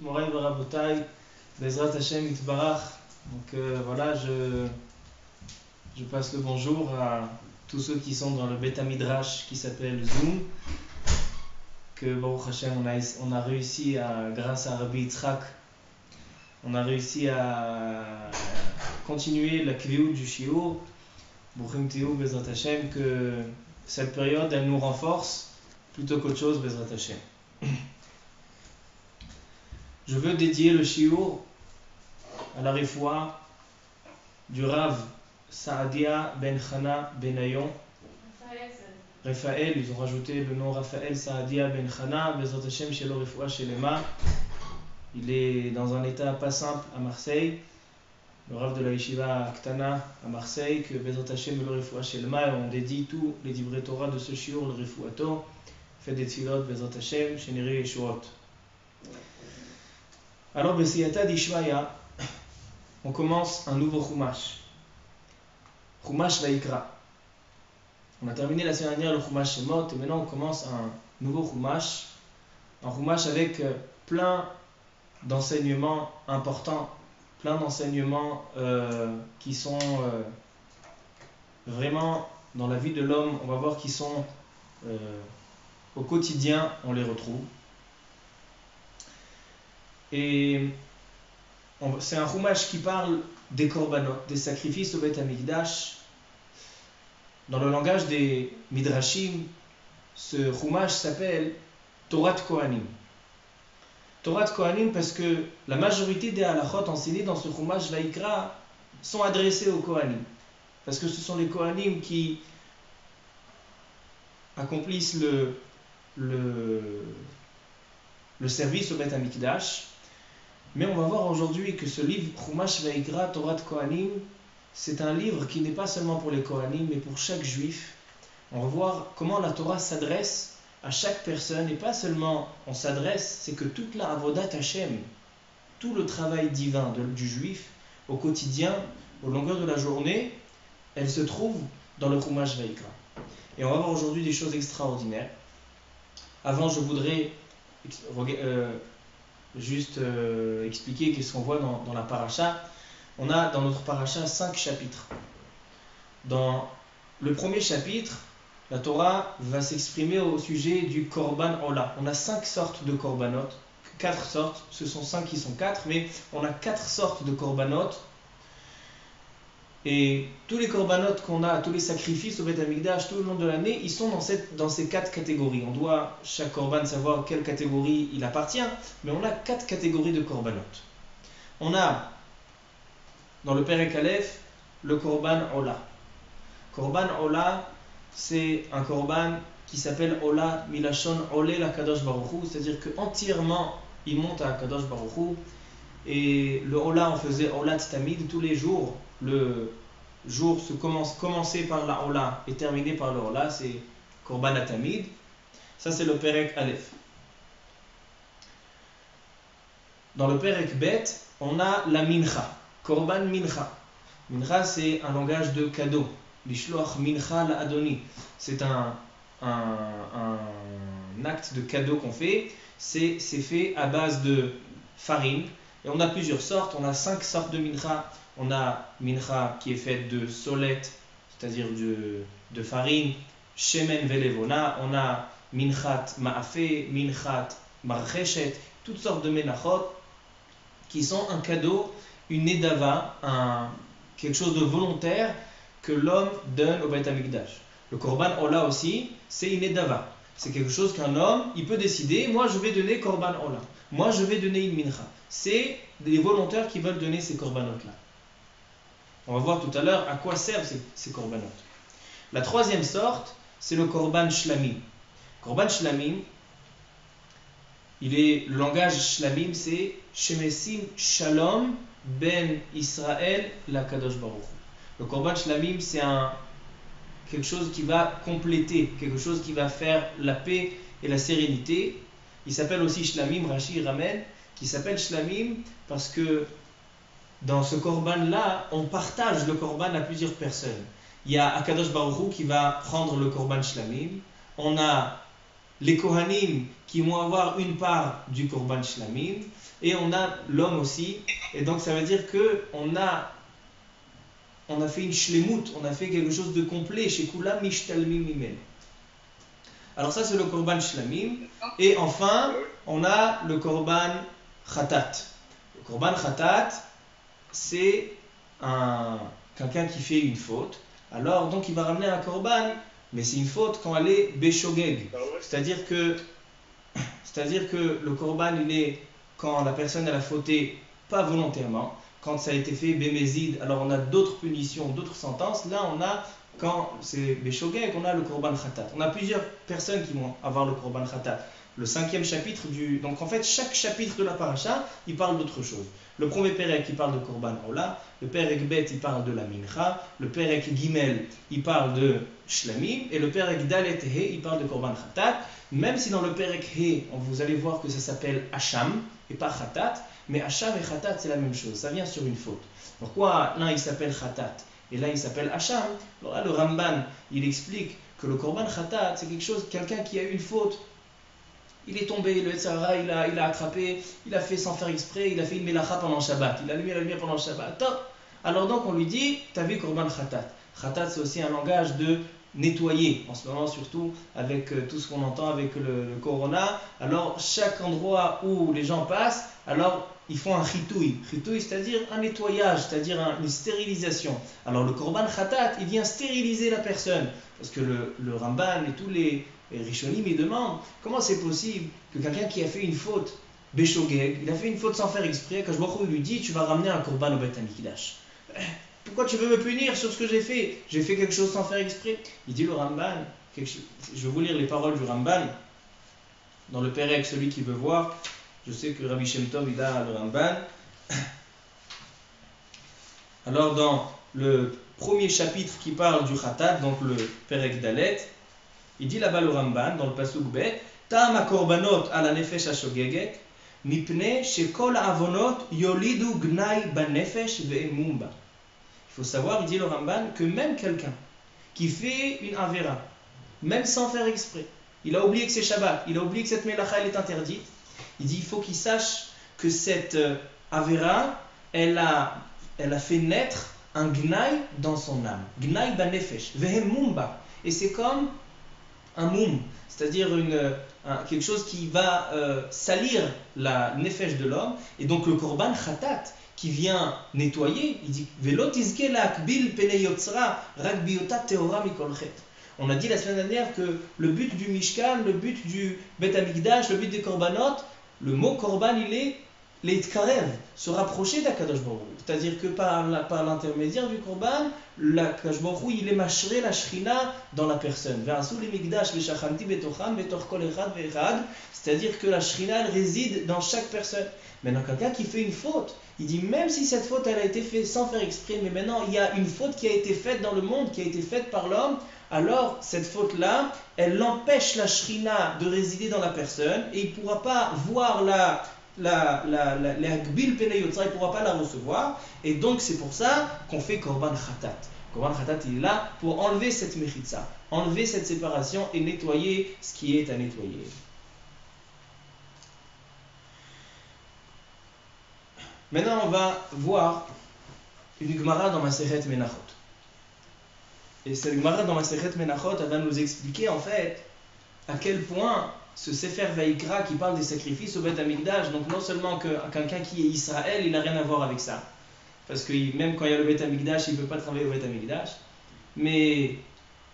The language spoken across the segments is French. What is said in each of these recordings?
Moraï Barabotai, Bezrat Hashem Itbarach. Donc voilà, je passe le bonjour à tous ceux qui sont dans le Beta Midrash qui s'appelle Zoom. Que Baruch Hashem, on a réussi grâce à Rabbi Yitzhak, on a réussi à continuer la Kviout du Shiur. Bruchim Teu Bezrat Hashem, que cette période elle nous renforce plutôt qu'autre chose, Bezrat Hashem. Je veux dédier le shiur à la refoua du Rav Saadia Ben Chana Benayon. Raphaël, ils ont rajouté le nom Raphaël Saadia Ben Chana, Bezrat Hashem Shelo Refoua Shelema. Il est dans un état pas simple à Marseille. Le Rav de la Yeshiva Ktana à Marseille, que Bezrat Hashem Shelo Refoua Shelema, et on dédie tous les divrei Torah de ce shiur, le Refouato. Fait des tfilot Bezrat Hashem, Sheneri Yeshuot. Alors, Besiyata d'Ishmaya, on commence un nouveau Chumash. Chumash Vaikra. On a terminé la semaine dernière le Chumash Shemot, et maintenant on commence un nouveau Chumash. Un Chumash avec plein d'enseignements importants, plein d'enseignements qui sont vraiment dans la vie de l'homme. On va voir qu'ils sont au quotidien, on les retrouve. Et c'est un chumash qui parle des korbanot, des sacrifices au Beth Amikdash. Dans le langage des midrashim, ce chumash s'appelle Torah Kohanim. Torah Kohanim parce que la majorité des halachot enseignées dans ce chumash Vaikra sont adressées aux Kohanim. Parce que ce sont les Kohanim qui accomplissent le service au Beth Amikdash. Mais on va voir aujourd'hui que ce livre, Chumash Vaikra, Torah Kohanim, c'est un livre qui n'est pas seulement pour les Kohanim, mais pour chaque juif. On va voir comment la Torah s'adresse à chaque personne, et pas seulement on s'adresse, c'est que toute la Avodat Hashem, tout le travail divin du juif, au quotidien, au longueur de la journée, elle se trouve dans le Chumash Vaikra. Et on va voir aujourd'hui des choses extraordinaires. Avant, je voudrais juste expliquer qu'est-ce qu'on voit dans la paracha. On a dans notre paracha 5 chapitres. Dans le premier chapitre, la Torah va s'exprimer au sujet du korban ola. On a 5 sortes de korbanot, 4 sortes, ce sont 5 qui sont 4, mais on a 4 sortes de korbanot. Et tous les korbanot qu'on a, tous les sacrifices au Beth Amikdash tout le long de l'année, ils sont dans ces 4 catégories. On doit, chaque korban, savoir à quelle catégorie il appartient, mais on a 4 catégories de korbanot. On a, dans le Perek Aleph, le korban ola. Korban ola, c'est un korban qui s'appelle ola milashon olé la kadosh baruch hu, c'est-à-dire que entièrement il monte à kadosh baruch hu. Et le ola, on faisait olat tamid tous les jours. Le jour commencer par la ola et terminer par le ola, c'est korban tamid. Ça, c'est le perek aleph. Dans le perek bet, on a la mincha, korban mincha. Mincha, c'est un langage de cadeau. Lishloach mincha la adoni. C'est un acte de cadeau qu'on fait. C'est fait à base de farine. Et on a plusieurs sortes, on a 5 sortes de mincha. On a mincha qui est faite de solette, c'est-à-dire de farine, shemen velevona. On a minchat ma'afé, minchat marcheshet, toutes sortes de menachot qui sont un cadeau, une nedava, quelque chose de volontaire que l'homme donne au Beth Amikdash. Le korban ola aussi, c'est une nedava. C'est quelque chose qu'un homme, il peut décider, moi je vais donner korban ola, moi je vais donner une mincha. C'est des volontaires qui veulent donner ces korbanotes-là. On va voir tout à l'heure à quoi servent ces korbanotes. La troisième sorte, c'est le korban shlamim. Korban shlamim, le langage shlamim, c'est shemesim shalom ben Israël la kadosh baruch hu. Le korban shlamim, c'est quelque chose qui va compléter, quelque chose qui va faire la paix et la sérénité. Il s'appelle aussi shlamim, Rashi ramène, qui s'appelle shlamim parce que dans ce korban-là, on partage le korban à plusieurs personnes. Il y a Akadosh Baruch Hu qui va prendre le korban shlamim, on a les Kohanim qui vont avoir une part du Korban Shlamim, et on a l'homme aussi. Et donc ça veut dire qu'on a fait une shlemut, on a fait quelque chose de complet chez Kula Mishtalmim Mimel. Alors ça c'est le Korban Shlamim. Et enfin, on a le Korban Khatat. Le Korban Khatat, c'est quelqu'un qui fait une faute. Alors donc il va ramener un Korban, mais c'est une faute quand elle est Beshogeg. C'est-à-dire que le Korban, il est quand la personne elle a fauté pas volontairement. Quand ça a été fait Bémézid, alors on a d'autres punitions, d'autres sentences. Là, on a, quand c'est Beshogeg, on a le Korban Khatat. On a plusieurs personnes qui vont avoir le Korban Khatat. Le 5e chapitre du... Donc en fait, chaque chapitre de la paracha, il parle d'autre chose. Le premier Perek, il parle de Korban Ola. Le Perek Bet, il parle de la Mincha. Le Perek Gimel, il parle de Shlamim. Et le Perek Dalet He, il parle de Korban Khatat. Même si dans le Perek He, vous allez voir que ça s'appelle Hacham et pas Khatat. Mais Hacham et Khatat, c'est la même chose. Ça vient sur une faute. Pourquoi l'un, il s'appelle Khatat et là, il s'appelle Hacham? Alors là, le Ramban, il explique que le Korban Khatat, c'est quelque chose, quelqu'un qui a eu une faute. Il est tombé, le Etzara, il a attrapé, il a fait sans faire exprès, il a fait une melacha pendant Shabbat, il a allumé la lumière pendant Shabbat. Top. Alors donc on lui dit, t'as vu Korban Khatat. Khatat c'est aussi un langage de nettoyer, en ce moment surtout avec tout ce qu'on entend avec le Corona. Alors chaque endroit où les gens passent, alors ils font un chitouille. Chitouille c'est-à-dire un nettoyage, c'est-à-dire une stérilisation. Alors le Korban Khatat, il vient stériliser la personne. Parce que le Ramban et tous les Rishonim, ils demandent comment c'est possible que quelqu'un qui a fait une faute, Beshogeg, il a fait une faute sans faire exprès, quand je lui dit tu vas ramener un Korban au Beth Amikdash. Pourquoi tu veux me punir sur ce que j'ai fait? J'ai fait quelque chose sans faire exprès. Il dit le Ramban, je vais vous lire les paroles du Ramban, dans le Perek, celui qui veut voir. Je sais que Rabbi Shem Tov, il a le Ramban. Alors dans le premier chapitre qui parle du Khatat, donc le Perek Dalet, il dit là-bas le Ramban, dans le Pasuk B, Ta'am ha-korbanot ala nefesh ha-shogeget, mipne shekol avonot yolidu gnai banefesh ve'emum ba. Il faut savoir, il dit le Ramban, que même quelqu'un qui fait une avera, même sans faire exprès, il a oublié que c'est Shabbat, il a oublié que cette melacha elle est interdite, il dit il faut qu'il sache que cette avera, elle a fait naître un gnai dans son âme. Gnai banefesh, ve'emum ba. Et c'est comme un moum, c'est-à-dire quelque chose qui va salir la nefesh de l'homme. Et donc le korban khatat qui vient nettoyer, il dit Velo tizke la akbil pene yotzra rak biota teora mikol chet. On a dit la semaine dernière que le but du Mishkan, le but du Bet Amikdash, le but des korbanot, le mot korban il est l'itkarev, se rapprocher d'Akadosh Baruch Hu. C'est-à-dire que par l'intermédiaire du korban, l'Akadosh Baruch Hu, il est mashre la shrina dans la personne. C'est-à-dire que la shrina, elle réside dans chaque personne. Maintenant, quelqu'un qui fait une faute, il dit même si cette faute, elle a été faite sans faire exprès, mais maintenant, il y a une faute qui a été faite dans le monde, qui a été faite par l'homme, alors cette faute-là, elle empêche la shrina de résider dans la personne et il ne pourra pas voir il ne pourra pas la recevoir, et donc c'est pour ça qu'on fait Korban Khatat. Korban Khatat, il est là pour enlever cette mechitza, enlever cette séparation et nettoyer ce qui est à nettoyer. Maintenant, on va voir une Gemara dans Masechet Menachot. Et cette Gemara dans Masechet Menachot, elle va nous expliquer en fait à quel point ce Sefer Vaikra qui parle des sacrifices au Beth Amikdash, donc non seulement que quelqu'un qui est Israël, il n'a rien à voir avec ça, parce que même quand il y a le Beth Amikdash, il ne peut pas travailler au Beth Amikdash, mais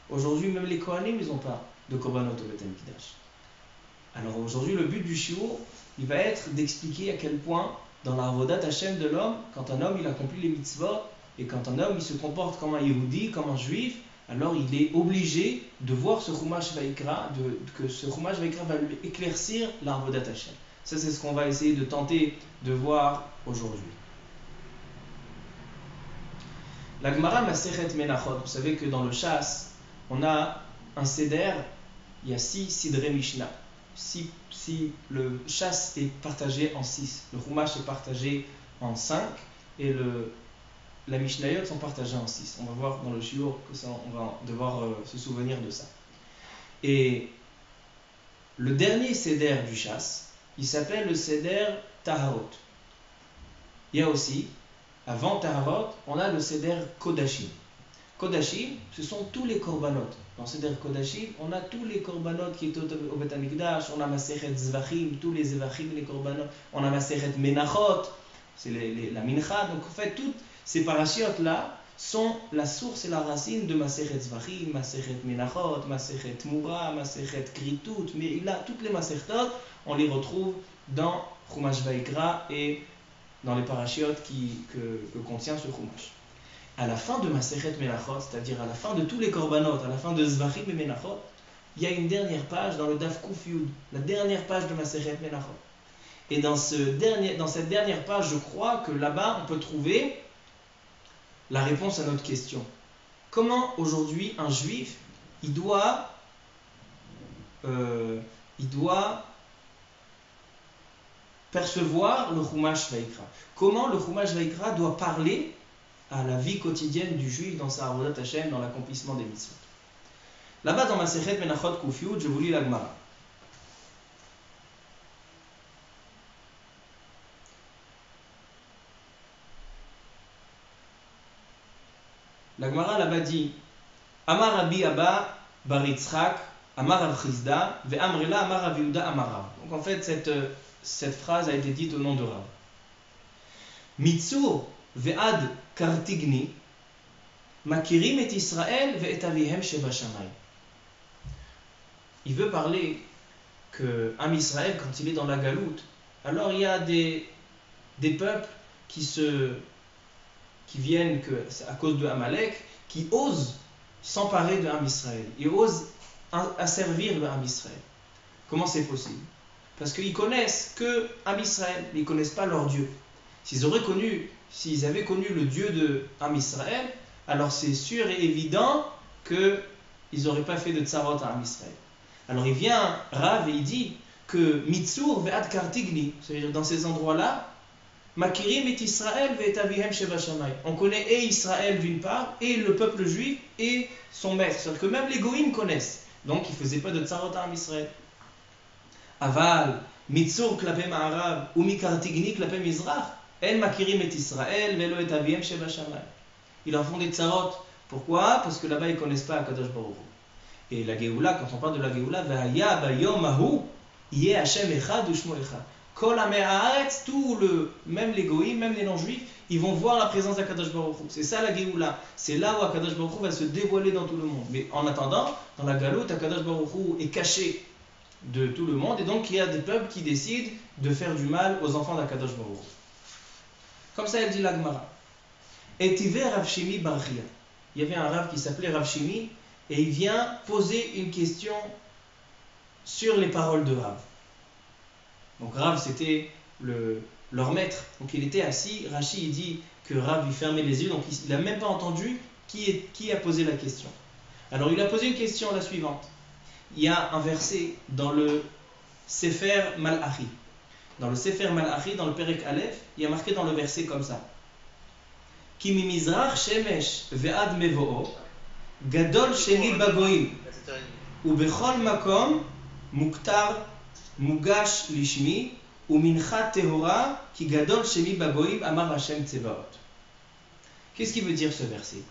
aujourd'hui même les Kohanim, ils n'ont pas de Korbanot au Beth Amikdash. Alors aujourd'hui le but du shiur, il va être d'expliquer à quel point dans la Avodat Hashem de l'homme, quand un homme il accomplit les mitzvot, et quand un homme il se comporte comme un Yehudi, comme un juif, alors il est obligé de voir ce Chumash Vaikra, que ce Chumash Vaikra va lui éclaircir l'Avodat Hashem. Ça c'est ce qu'on va essayer de tenter de voir aujourd'hui. La Gemara Masechet Menachot, vous savez que dans le Shas, on a un Seder, il y a 6 Sidrei Mishnah. Si le Shas est partagé en 6, le Chumash est partagé en 5, et la Mishnayot sont partagées en 6. On va voir dans le shiur que on va devoir se souvenir de ça. Et Le dernier Seder du chasse, il s'appelle le Seder Taharot. Il y a aussi, avant Taharot, on a le Seder Kodashim. Kodashim, ce sont tous les korbanot. Dans Seder Kodashim, on a tous les korbanot qui étaient au Bet Amikdash, on a Masechet Zvachim, tous les Zvachim, les korbanot, on a Masechet Menachot, c'est la Mincha. Donc en fait, toutes ces parachiotes-là sont la source et la racine de Masechet Zvachim, Masechet Menachot, Masechet Mura, Masechet Kritut, mais là, toutes les Masechetot, on les retrouve dans Chumash Vaikra et dans les parachiotes que contient ce Chumash. À la fin de Masechet Menachot, c'est-à-dire à la fin de tous les korbanot, à la fin de Zvachim et Menachot, il y a une dernière page dans le Daf Kuf Yud, la dernière page de Masechet Menachot. Et dans cette dernière page, je crois que là-bas, on peut trouver la réponse à notre question. Comment aujourd'hui un juif, il doit percevoir le Chumash Vaikra? Comment le Chumash Vaikra doit parler à la vie quotidienne du juif dans sa Avodat Hashem, dans l'accomplissement des mitzvot? Là-bas dans Masechet Menachot Kuf Yud, je vous lis la Gemara. La Gemara là-bas dit Amar Rabbi Abba Bar Yitzchak, Amar Rav Chizda, Ve'amrela Amar Rav Yehuda Amar Rav. Donc en fait, cette phrase a été dite au nom de Rav. Mitzur Ve'ad Kartigni, Makirim et Israël ve'et avihem sheba shamay. Il veut parler que Am Israël, quand il est dans la galoute, alors il y a des peuples qui viennent à cause de Amalek, qui osent s'emparer de Am Israël, ils osent asservir le Am Israël. Comment c'est possible? Parce qu'ils connaissent que Am Israël, ils ne connaissent pas leur Dieu. S'ils avaient connu le Dieu de Am Israël, alors c'est sûr et évident qu'ils n'auraient pas fait de tsarot à Am Israël. Alors il vient Rav et il dit que Mitzur ve'ad kartigni, c'est-à-dire dans ces endroits-là, Makirim et Israël ve'et avihem sheba shamay. On connaît et Israël d'une part, et le peuple juif et son maître. C'est-à-dire que même les goïms connaissent. Donc ils ne faisaient pas de tsarot à Am Israël. Aval, Mitzur klapé ma'arav, ou mikartigni klapé mizrach, en makirim et Israël ve'lo et avihem sheba shamay. Ils en font des tsarot. Pourquoi? Parce que là-bas ils ne connaissent pas Akadosh Baruch Hu. Et la Géoula, quand on parle de la Géoula, Va'aya bayom ahu, yeh Hashem echad u'shmo echad. Kol amei haaretz, même les goïms, même les non-juifs, ils vont voir la présence d'Akadosh Baruch Hu. C'est ça la Géoula. C'est là où Akadosh Baruch Hu va se dévoiler dans tout le monde. Mais en attendant, dans la galoute, Akadosh Baruch Hu est caché de tout le monde. Et donc il y a des peuples qui décident de faire du mal aux enfants d'Akadosh Baruch Hu. Comme ça, elle dit la Gemara. Et Tivé Rav Shimi Bar Chia. Il y avait un Rav qui s'appelait Rav Shimi et il vient poser une question sur les paroles de Rav. Donc Rav c'était leur maître, donc il était assis. Rashi il dit que Rav il fermait les yeux, donc il n'a même pas entendu qui a posé la question. Alors il a posé une question la suivante. Il y a un verset dans le Sefer Malachi. Dans le Sefer Malachi, dans le Perek Aleph, il y a marqué dans le verset comme ça. Ki mimizrach shemesh ve'ad mevo'o gadol sheni bagoim ubechol makom muktar mugash lishmi umincha tehora ki gadol sheni bagoim amar Hashem tsevaot. Qu'est-ce qu'il veut dire ce verset?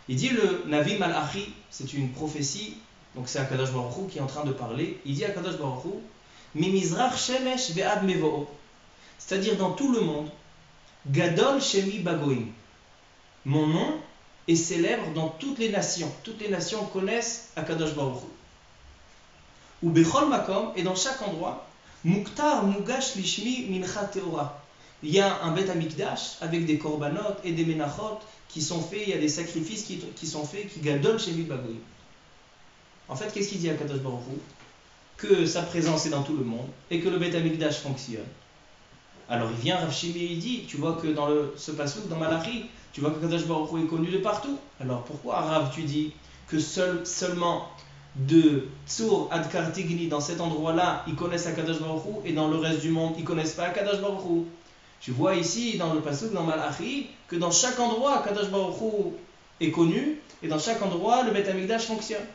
Il dit le Navi Malachi, c'est une prophétie, donc c'est Akadosh Baruch Hu qui est en train de parler. Il dit à Akadosh Baruch Hu mimizrach shemesh ve'ad mevo'o, c'est-à-dire dans tout le monde, gadol shemi bagoim. Mon nom est célèbre dans toutes les nations. Toutes les nations connaissent Akadosh Baruch Hu. Ou Bechol Makom, et dans chaque endroit, Muktar Mugash Lishmi Mincha Teora. Il y a un Bet Amikdash avec des korbanot et des menachot qui sont faits, il y a des sacrifices qui sont faits, qui gadol Shemi Bagoy. En fait, qu'est-ce qu'il dit Akadosh Baruch Hu? Que sa présence est dans tout le monde et que le Bet Amikdash fonctionne. Alors il vient Rav Shimi et il dit, tu vois que dans ce passouk, dans Malachi, tu vois que Kadosh Baruch Hu est connu de partout. Alors pourquoi Rav tu dis que seulement de Tzur ad Kartigni, dans cet endroit-là, ils connaissent Akadosh Baruch Hu et dans le reste du monde, ils ne connaissent pas Akadosh Baruch Hu? Tu vois ici dans le passouk, dans Malachi, que dans chaque endroit, Akadosh Baruch Hu est connu et dans chaque endroit, le Bet Amikdash fonctionne.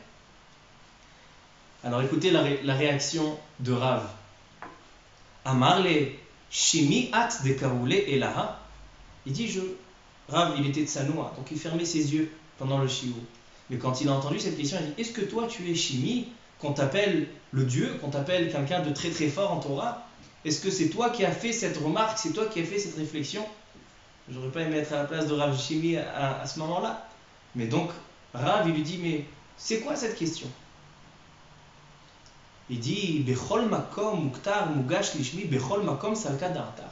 Alors écoutez la réaction de Rav. Amarle shimi at de karoule elaha. Il dit Rav, il était de Sanoa, donc il fermait ses yeux pendant le shiur. Mais quand il a entendu cette question, il dit est-ce que toi tu es shimi, qu'on t'appelle le Dieu, qu'on t'appelle quelqu'un de très très fort en Torah? Est-ce que c'est toi qui as fait cette remarque, c'est toi qui as fait cette réflexion? J'aurais pas aimé être à la place de Rav Shimi à ce moment-là. Mais donc, Rav, il lui dit, mais c'est quoi cette question? Il dit, Bechol makom muktar mugash lishmi bechol makom salka dartar.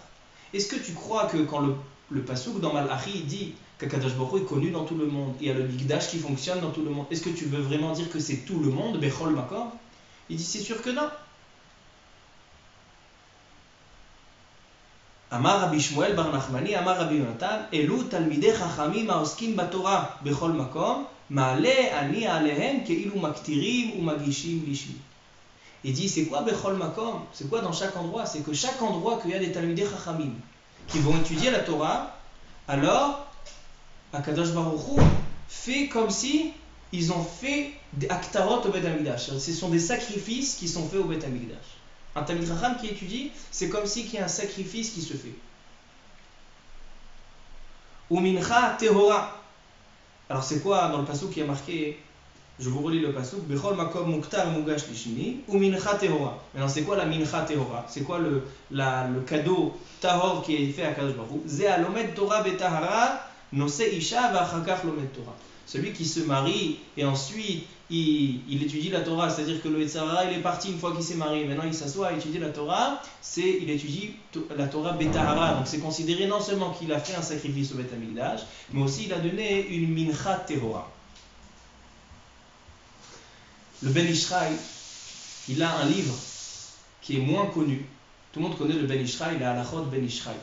Est-ce que tu crois que quand le pasouk dans Malachi il dit qu'Akadosh Baruch Hu est connu dans tout le monde, il y a le Mikdash qui fonctionne dans tout le monde, est-ce que tu veux vraiment dire que c'est tout le monde, Bechol makom? Il dit, c'est sûr que non. Amar Rabbi Shmuel bar Nachmani, Amar Rabbi Yonatan, Elu talmidei chachamim haoskim batorah bechol makom, ma'ale ani alehem keilu maktirim ou magishim lishmi. Il dit, c'est quoi bechol makom? C'est quoi dans chaque endroit? C'est que chaque endroit qu'il y a des talmidei chachamim qui vont étudier la Torah, alors Akadosh Baruch Hu fait comme si ils ont fait des aktarot au Bet Hamikdash. Ce sont des sacrifices qui sont faits au Bet Hamikdash. Un Talmid Chacham qui étudie, c'est comme si il y a un sacrifice qui se fait. Ou mincha tehora. Alors c'est quoi dans le passouk qui a marqué? Je vous relis le passouk. Bechol makom muktar mugash lishmi. Ou mincha tehora. Maintenant c'est quoi la mincha tehora? C'est quoi le cadeau tahor qui est fait à Kadosh Baruch Hu? Ze alomet Torah betahara nose isha v'achakach lomet Torah. Celui qui se marie et ensuite il étudie la Torah, c'est-à-dire que le Yetzer Hara il est parti une fois qu'il s'est marié, maintenant il s'assoit à étudier la Torah, il étudie la Torah Betahara, donc c'est considéré non seulement qu'il a fait un sacrifice au Bet Hamikdash, mais aussi il a donné une mincha tehora. Le Ben Ishraï, il a un livre qui est moins connu, tout le monde connaît le Ben Ishraï, la halachot Ben Ishraï,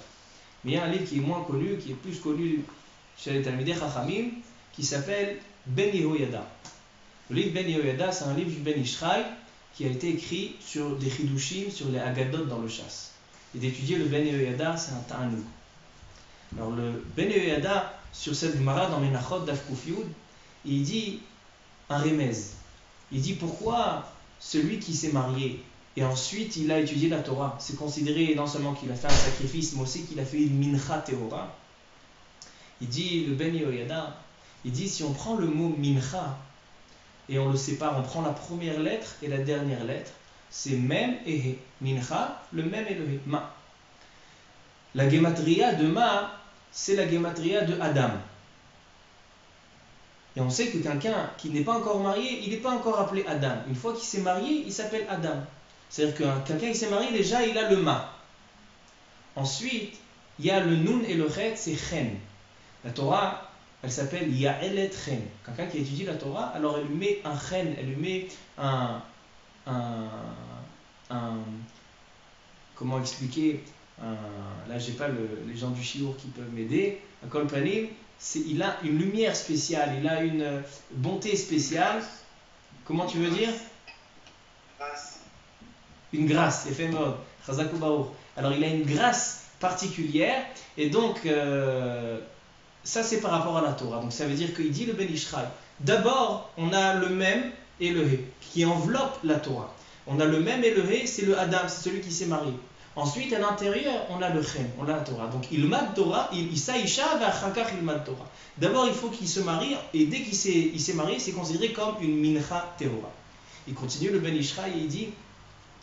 mais il y a un livre qui est moins connu, qui est plus connu chez les Talmidei Chachamim, qui s'appelle Ben Yehoyada. Le livre Ben Yehoyada, c'est un livre du Ben Ishraï qui a été écrit sur des chidushim, sur les Haggadot dans le chasse. Et d'étudier le Ben Yehoyada, c'est un ta'anoug. Alors le Ben Yehoyada, sur cette Gemara dans Menachot Daf Kuf Yud, il dit un remez. Il dit pourquoi celui qui s'est marié et ensuite il a étudié la Torah, c'est considéré non seulement qu'il a fait un sacrifice, mais aussi qu'il a fait une mincha tehora. Il dit, le Ben Yehoyada, il dit si on prend le mot mincha et on le sépare, on prend la première lettre et la dernière lettre, c'est mem et he. Mincha, le mem et le he, ma. La gematria de ma, c'est la gematria de Adam. Et on sait que quelqu'un qui n'est pas encore marié, il n'est pas encore appelé Adam. Une fois qu'il s'est marié, il s'appelle Adam. C'est-à-dire que quelqu'un qui s'est marié, déjà il a le ma. Ensuite, il y a le nun et le chet, c'est chen. La Torah, elle s'appelle Ya'elet Chen. Quelqu'un qui étudie la Torah, alors elle lui met un chen, elle lui met comment expliquer, là j'ai pas les gens du shiur qui peuvent m'aider, un kol panim, il a une lumière spéciale, il a une bonté spéciale. Comment tu veux dire? Grâce. Une grâce, éphémère, chazakou baruch. Alors il a une grâce particulière, et donc ça c'est par rapport à la Torah. Donc ça veut dire qu'il dit le Ben Ishraï. D'abord, on a le mem et le he qui enveloppent la Torah. On a le mem et le he, c'est le Adam, c'est celui qui s'est marié. Ensuite, à l'intérieur, on a le chen, on a la Torah. Donc il mad Torah, il saïcha v'achakach il mad Torah. D'abord, il faut qu'il se marie, et dès qu'il s'est marié, c'est considéré comme une mincha tehora. Il continue le Ben Ishraï et il dit,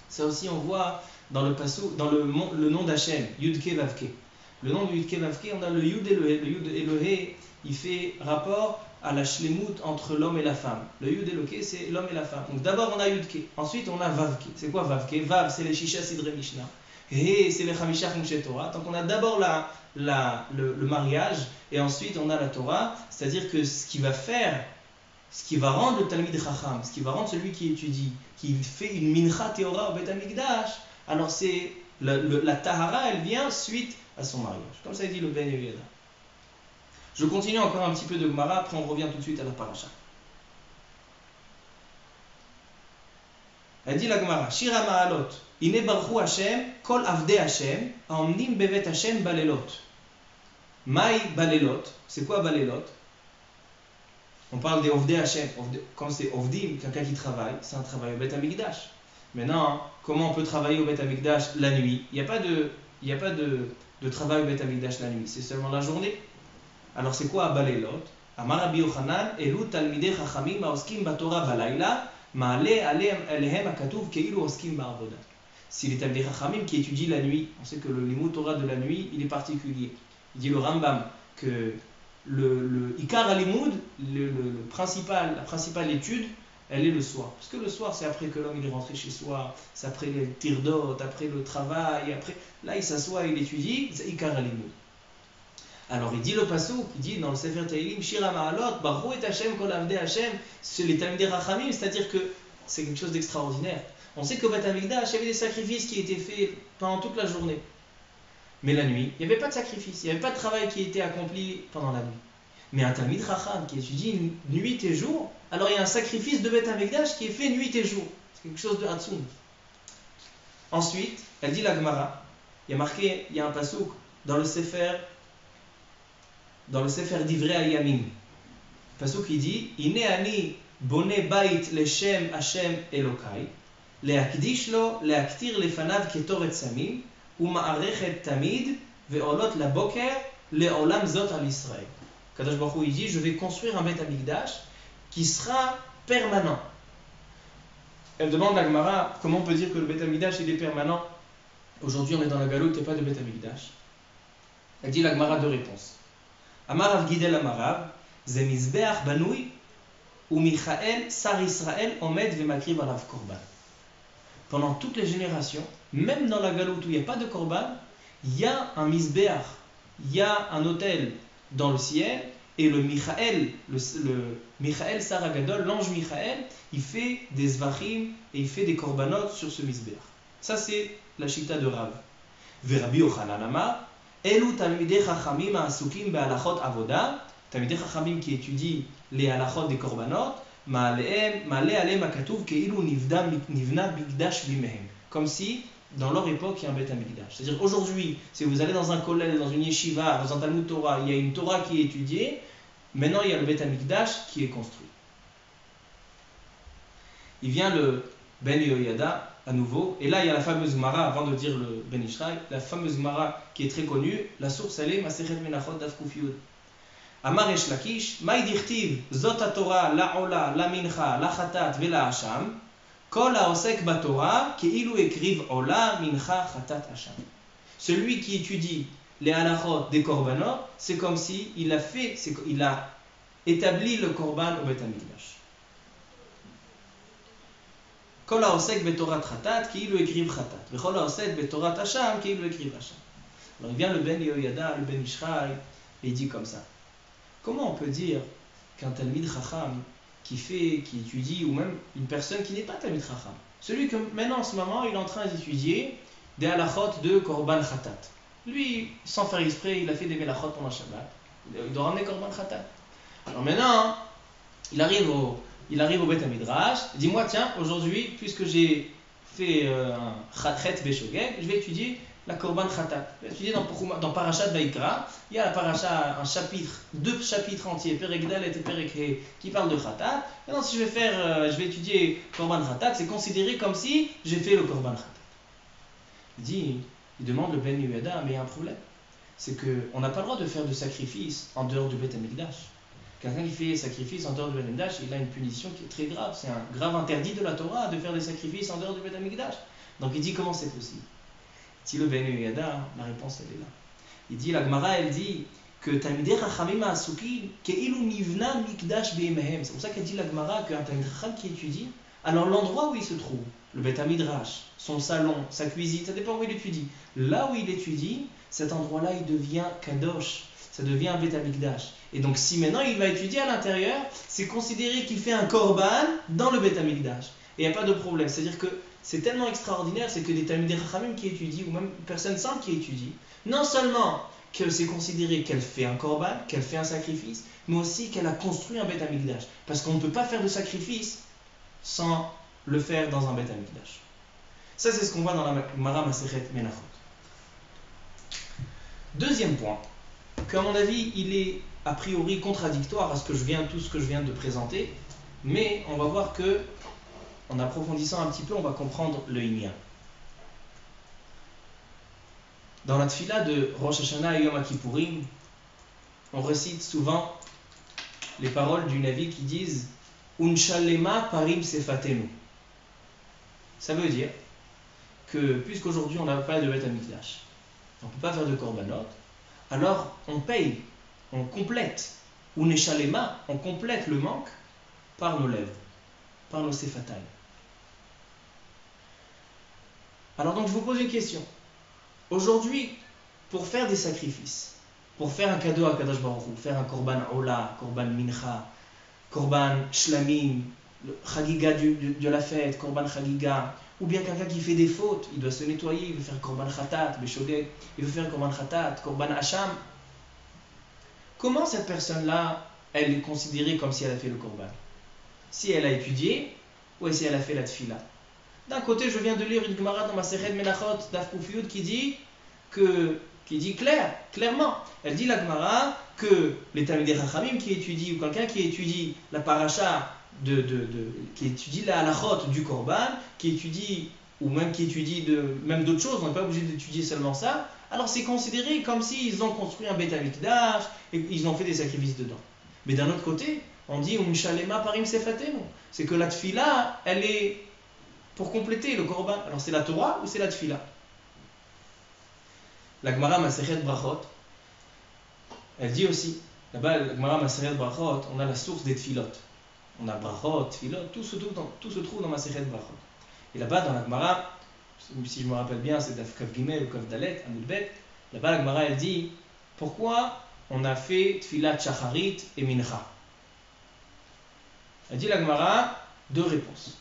ça aussi on voit dans le passou, dans le nom d'Hachem, Yudke Vavke. Le nom de Yudke Vavke, on a le Yud et le He. Le Yud et le He, il fait rapport à la shlemut entre l'homme et la femme. Le Yud et le Ke, c'est l'homme et la femme. Donc d'abord on a Yudke, ensuite on a Vavke. C'est quoi Vavke? Vav, c'est les Shisha Sidre Mishnah. He, c'est les Chamisha Chumshe Torah. Donc on a d'abord le mariage, et ensuite on a la Torah. C'est-à-dire que ce qui va rendre le Talmid Chacham, ce qui va rendre celui qui étudie, qui fait une mincha tehora au Bet Hamikdash, alors c'est la tahara, elle vient suite à son mariage. Comme ça dit le Ben Yehoyada. Je continue encore un petit peu de Gemara, après on revient tout de suite à la paracha. Elle dit la Gemara, Shira Ma'alot, Ine Baruchu Hashem, Kol Avde Hashem, Aomnim Bevet Hashem Balelot. Maï Balelot, c'est quoi Balelot? On parle des Ovdei Hashem. Quand c'est Ovdim, quelqu'un qui travaille, c'est un travail au Beth Amikdash. Maintenant, comment on peut travailler au Beth Amikdash la nuit? Il n'y a pas de travail au Beth Amikdash la nuit, c'est seulement la journée. Alors c'est quoi Balelot? Amar Rabbi Yochanan, Elu talmidei chachamim haoskim batorah balayla, ma'aleh alehem hakatuv keilu oskim ba'avoda. Si les talmidei chachamim qui étudient la nuit, on sait que le limud Torah de la nuit, il est particulier. Il dit le Rambam que le Ikar al-Limud, la principale étude, elle est le soir. Parce que le soir, c'est après que l'homme est rentré chez soi, c'est après les tirdot, après le travail, après. Là, il s'assoit, il étudie, c'est Ikar al-Limud. Alors, il dit le passouk, il dit dans le Sefer Tehillim, Shira Ma'alot, Baruch et Hashem, Kol Avdei Hashem, c'est les Talmidei Rachamim, c'est-à-dire que c'est quelque chose d'extraordinaire. On sait qu'au Beth Amikdash, il y avait des sacrifices qui étaient faits pendant toute la journée. Mais la nuit, il n'y avait pas de sacrifice, il n'y avait pas de travail qui était accompli pendant la nuit. Mais un Talmid Chacham qui étudie nuit et jour, alors il y a un sacrifice de Beth Amikdash qui est fait nuit et jour. C'est quelque chose de Hatsoum. Ensuite, elle dit la Gemara, il y a marqué, il y a un pasouk dans le Sefer d'Ivrei al-Yamin. Pasouk il dit, Ine ani bone bait leshem Hashem Elokai, leakdish lo, leaktir lefanav ketoret samim, uma'arechet tamid, ve'olot la boker, le'olam zot al Israël. Kadosh Baruch Hu, il dit, je vais construire un Beth Amikdash qui sera permanent. Elle demande à Gemara, comment on peut dire que le Beth Amikdash il est permanent? Aujourd'hui on est dans la galoute, il n'y a pas de Beth Amikdash. Elle dit la Gemara deux réponses. Amar Rav Gidel Amarav, ze mizbeach banui, ou Michael sar Israël omed vemakriv alav korban. Pendant toutes les générations, même dans la galoute où il n'y a pas de korban, il y a un mizbeach, il y a un autel dans le ciel, et le Michael Saragadol, l'ange Michael, il fait des zvachim et il fait des korbanot sur ce mizbeach. Ça c'est la shita de Rav. Rabbi Yochanan Amar, Elu talmidei chachamim ha'asukim be'alachot avoda, talmidei chachamim qui étudient les halachot des korbanot, ma'aleh alehem hakatuv keilu nivna mikdash bimehem. Comme si dans leur époque, il y a un Beth Amikdash. C'est-à-dire aujourd'hui, si vous allez dans un kollel, dans une yeshiva, dans un Talmud Torah, il y a une Torah qui est étudiée, maintenant il y a le Beth Amikdash qui est construit. Il vient le Ben Yehoyada à nouveau, et là il y a la fameuse Gemara, avant de dire le Ben Ishraï, la fameuse Gemara qui est très connue, la source elle est Masechet Menachot Daf Kuf Yud. Amar Resh Lakish, Maï dirtiv, Zot HaTorah, la Ola, la Mincha, la Chatat, Vela Hasham, Kol haosek batorah, keilu ekriv ola mincha chatat hasham. Celui qui étudie les halachot des korbanot, c'est comme si il a établi le korban au Beth Amikdash. Kol haosek betorat chatat, keilu ekriv chatat. Vechol haosek betorat hasham, keilu ekriv hasham. Alors il vient le Ben Yehoyada, le Ben Ishraï, et il dit comme ça. Comment on peut dire qu'un Talmid Chacham qui étudie, ou même une personne qui n'est pas Talmid Chacham, celui que maintenant en ce moment il est en train d'étudier des halachot de Korban Khatat. Lui, sans faire exprès, il a fait des melachot pendant Shabbat, il doit ramener Korban Khatat. Alors maintenant, il arrive au Beth Midrash, dis-moi tiens, aujourd'hui, puisque j'ai fait un Chet Beshogeg, je vais étudier la Korban Khatat. Je vais étudier dans Parashat Vaikra, il y a la Parasha, deux chapitres entiers, Perek Dalet et Perek He, qui parlent de Khatat. Maintenant, si je vais étudier Korban Khatat, c'est considéré comme si j'ai fait le Korban Khatat. Il demande le Ben Yehoyada, mais il y a un problème. C'est qu'on n'a pas le droit de faire de sacrifice en dehors du Beth Amikdash. Quelqu'un qui fait sacrifice en dehors du Beth Amikdash, il a une punition qui est très grave. C'est un grave interdit de la Torah de faire des sacrifices en dehors du Beth Amikdash. Donc il dit comment c'est possible. Si le Ben Yehoyada, la réponse elle est là. Il dit, la Gemara elle dit que Talmidei Chachamim ha'asukim keilu nivna mikdash beimehem. C'est pour ça qu'elle dit la Gemara qu'un Talmid Chacham qui étudie, alors l'endroit où il se trouve, le Beth Midrash, son salon, sa cuisine, ça dépend où il étudie. Là où il étudie, cet endroit-là il devient kadosh, ça devient un Beth Amikdash. Et donc si maintenant il va étudier à l'intérieur, c'est considéré qu'il fait un korban dans le Beth Amikdash. Et il n'y a pas de problème. C'est-à-dire que c'est tellement extraordinaire, c'est que des Talmidei Chachamim qui étudient, ou même une personne simple qui étudie, non seulement que c'est considéré qu'elle fait un korban, qu'elle fait un sacrifice, mais aussi qu'elle a construit un Beth Amikdash. Parce qu'on ne peut pas faire de sacrifice sans le faire dans un Beth Amikdash. Ça, c'est ce qu'on voit dans la Gemara Masechet Menachot. Deuxième point, qu'à mon avis, il est a priori contradictoire à tout ce que je viens de présenter, mais on va voir que, en approfondissant un petit peu, on va comprendre le Inyan. Dans la tfila de Rosh Hashanah et Yom Kippourim, on recite souvent les paroles du Navi qui disent Unshalema parim sefatenu. Ça veut dire que, puisqu'aujourd'hui on n'a pas de Beth Amikdash, on ne peut pas faire de korbanot, alors on paye, on complète, Unshalema, on complète le manque par nos lèvres, par nos sefatayim. Alors donc je vous pose une question. Aujourd'hui, pour faire des sacrifices, pour faire un cadeau à Kadosh Baruch Hu, faire un korban ola, korban mincha, korban shlamim, chagiga de la fête, korban chagiga, ou bien quelqu'un qui fait des fautes, il doit se nettoyer, il veut faire korban khatat, beshogeg, il veut faire korban khatat, korban hacham. Comment cette personne-là, elle est considérée comme si elle a fait le korban? Si elle a étudié, ou si elle a fait la tfila? D'un côté, je viens de lire une Gemara dans ma Masechet Menachot d'Af Kuf Yud qui dit clairement, elle dit la Gemara que les Talmidei Chachamim qui étudient, ou quelqu'un qui étudie la paracha, qui étudie la halachot du korban, qui étudie, ou même qui étudie même d'autres choses, on n'est pas obligé d'étudier seulement ça, alors c'est considéré comme s'ils ont construit un Beit Hamikdash et ils ont fait des sacrifices dedans. Mais d'un autre côté, on dit Unshalema parim sefatenu, c'est que la tfila, elle est pour compléter le korban. Alors c'est la Torah ou c'est la tfila? La Gemara Masechet Brachot, elle dit aussi, là-bas, la Gemara Masechet Brachot, on a la source des tfilot. On a Brachot, tfilot, tout se trouve dans Masechet Brachot. Et là-bas, dans la Gemara, si je me rappelle bien, c'est Daf Kaf Gimel ou Kaf Dalet, Amud Bet, là-bas, la Gemara, elle dit, pourquoi on a fait tfilat shacharit et mincha? Elle dit la Gemara, deux réponses.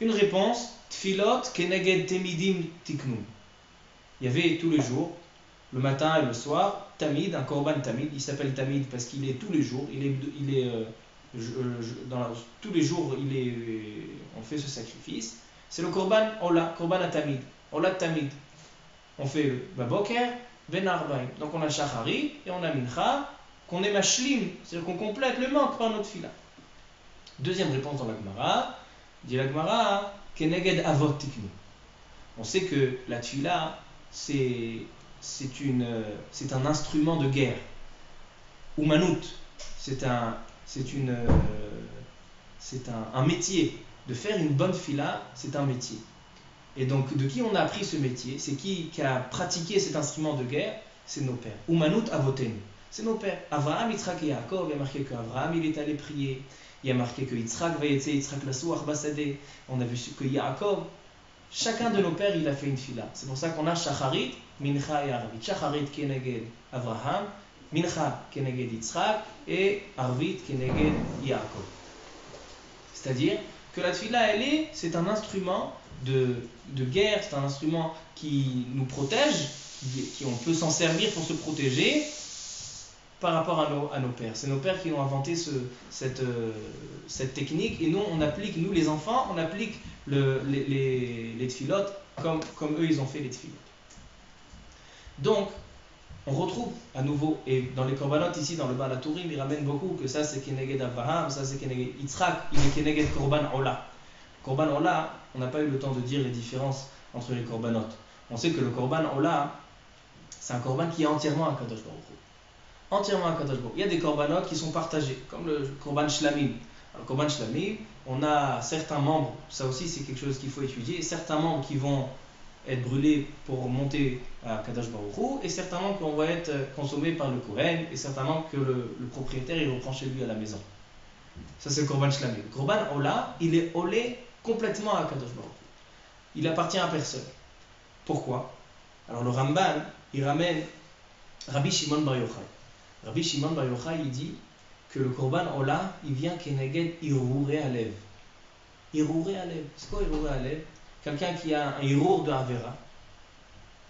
Une réponse, tfilot keneged temidim tiknun. Il y avait tous les jours, le matin et le soir, tamid, un korban tamid. Il s'appelle tamid parce qu'il est tous les jours. Tous les jours, on fait ce sacrifice. C'est le korban ola, korban atamid, ola tamid. On fait le baboker, ben arbaim. Donc on a shachari et on a mincha, qu'on est mashlim, c'est-à-dire qu'on complète le manque par notre fila. Deuxième réponse dans la Gemara, dit la Gemara, keneged avot tiknu. On sait que la tfila, c'est un instrument de guerre. Umanout, c'est un métier. De faire une bonne fila, c'est un métier. Et donc, de qui on a appris ce métier? C'est qui a pratiqué cet instrument de guerre? C'est nos pères. Umanout avotenu. C'est nos pères. Avraham, Yitzhak et Yaakov, il y a marqué qu'Avraham, il est allé prier. Il y a marqué que Yitzhak va yetze, Yitzhak lassou arbasadeh. On a vu que Yaakov, chacun de nos pères, il a fait une fila. C'est pour ça qu'on a shacharit, mincha et arvit. Shacharit keneged Avraham, mincha keneged Yitzhak et arvit keneged Yaakov. C'est-à-dire que la tfila, c'est un instrument de guerre, c'est un instrument qui nous protège, on peut s'en servir pour se protéger par rapport à nos pères. C'est nos pères qui ont inventé cette technique, et nous, nous les enfants, on applique les tfilotes comme eux, ils ont fait les tfilotes. Donc, on retrouve à nouveau, et dans les korbanot ici, dans le Baal HaTurim, ils ramènent beaucoup que ça c'est Keneged Avraham, ça c'est Keneged Yitzhak, il est Keneged Korban Ola. Korban Ola, on n'a pas eu le temps de dire les différences entre les korbanot. On sait que le Korban Ola, c'est un korban qui est entièrement à Kadosh Baruch Hu. Entièrement à Kadosh Baruch Hu. Il y a des korbanot qui sont partagés, comme le Korban Shlamim. Alors, le Korban Shlamim, on a certains membres, ça aussi c'est quelque chose qu'il faut étudier, certains membres qui vont être brûlés pour monter à Kadosh Baruch Hu, et certains membres qui vont être consommés par le Kohen, et certains membres que le propriétaire il reprend chez lui à la maison. Ça c'est le Korban Shlamim. Le Korban Ola, il est olé complètement à Kadosh Baruch Hu. Il appartient à personne. Pourquoi? Alors le Ramban, il ramène Rabbi Shimon Bar Yochai. Rabbi Shimon Bar Yochai, il dit que le Korban Ola, il vient keneged Irurei Alev. Irurei Alev. C'est quoi Irurei Alev? Quelqu'un qui a un hirour de Avera.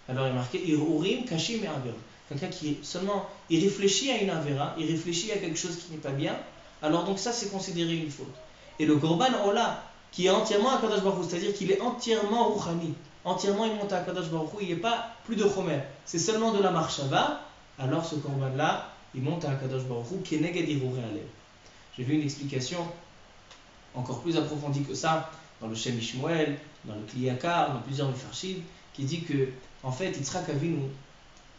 Alors il est marqué Irurim Kashim et Avera. Quelqu'un qui seulement, il réfléchit à une Avera, il réfléchit à quelque chose qui n'est pas bien, alors donc ça c'est considéré une faute. Et le Korban Ola, qui est entièrement à Kadosh Baruch Hu, c'est-à-dire qu'il est entièrement Rouchani, entièrement il monte à Kadosh Baruch Hu, il n'y a pas plus de Chomer, c'est seulement de la Marshava, alors ce korban-là, il monte à Akadosh Baruch Hu, Keneged Irurei Alev. J'ai vu une explication encore plus approfondie que ça, dans le Shem Ishmuel, dans le Kli Yakar, dans plusieurs Mefarshim, qui dit que, en fait, Yitzhak Avinu,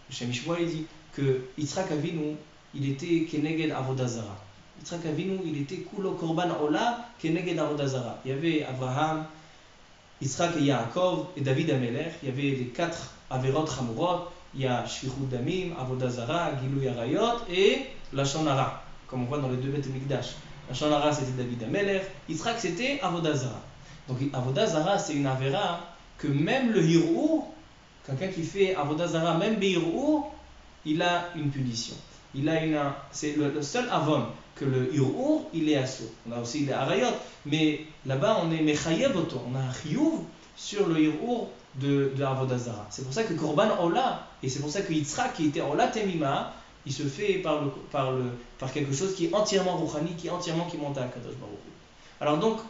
le Shem Ishmuel, il dit que Yitzhak Avinu, il était Keneged Avodah Zara. Yitzhak Avinu, il était Kulo Korban Ola Keneged Avodah Zara. Il y avait Abraham, Yitzhak et Yaakov et David Amelech. Il y avait les 4 Averot Hamurot. Il y a Shvichut Damim, Avodah Zara, Gilui Arayot et Lashon Hara, comme on voit dans les 2 Beth Mikdash. Lashon Hara, c'était David Amelech. Yitzhak, c'était Avodah Zara. Donc Avodah Zara, c'est une Avera que même le Hir'ur, quelqu'un qui fait Avodah Zara, même Be'ir'ur, il a une punition. C'est le seul avon que le Hir'ur, il est assaut. On a aussi les Arayot, mais là-bas on est Mechayev Oto, on a un Chiyuv sur le Hir'ur de Avodah Zara. C'est pour ça que Korban Ola, et c'est pour ça que Yitzhak, qui était Ola Temima, il se fait par quelque chose qui est entièrement Rouhani, qui monte à Kadosh Baruch Hu. Alors donc,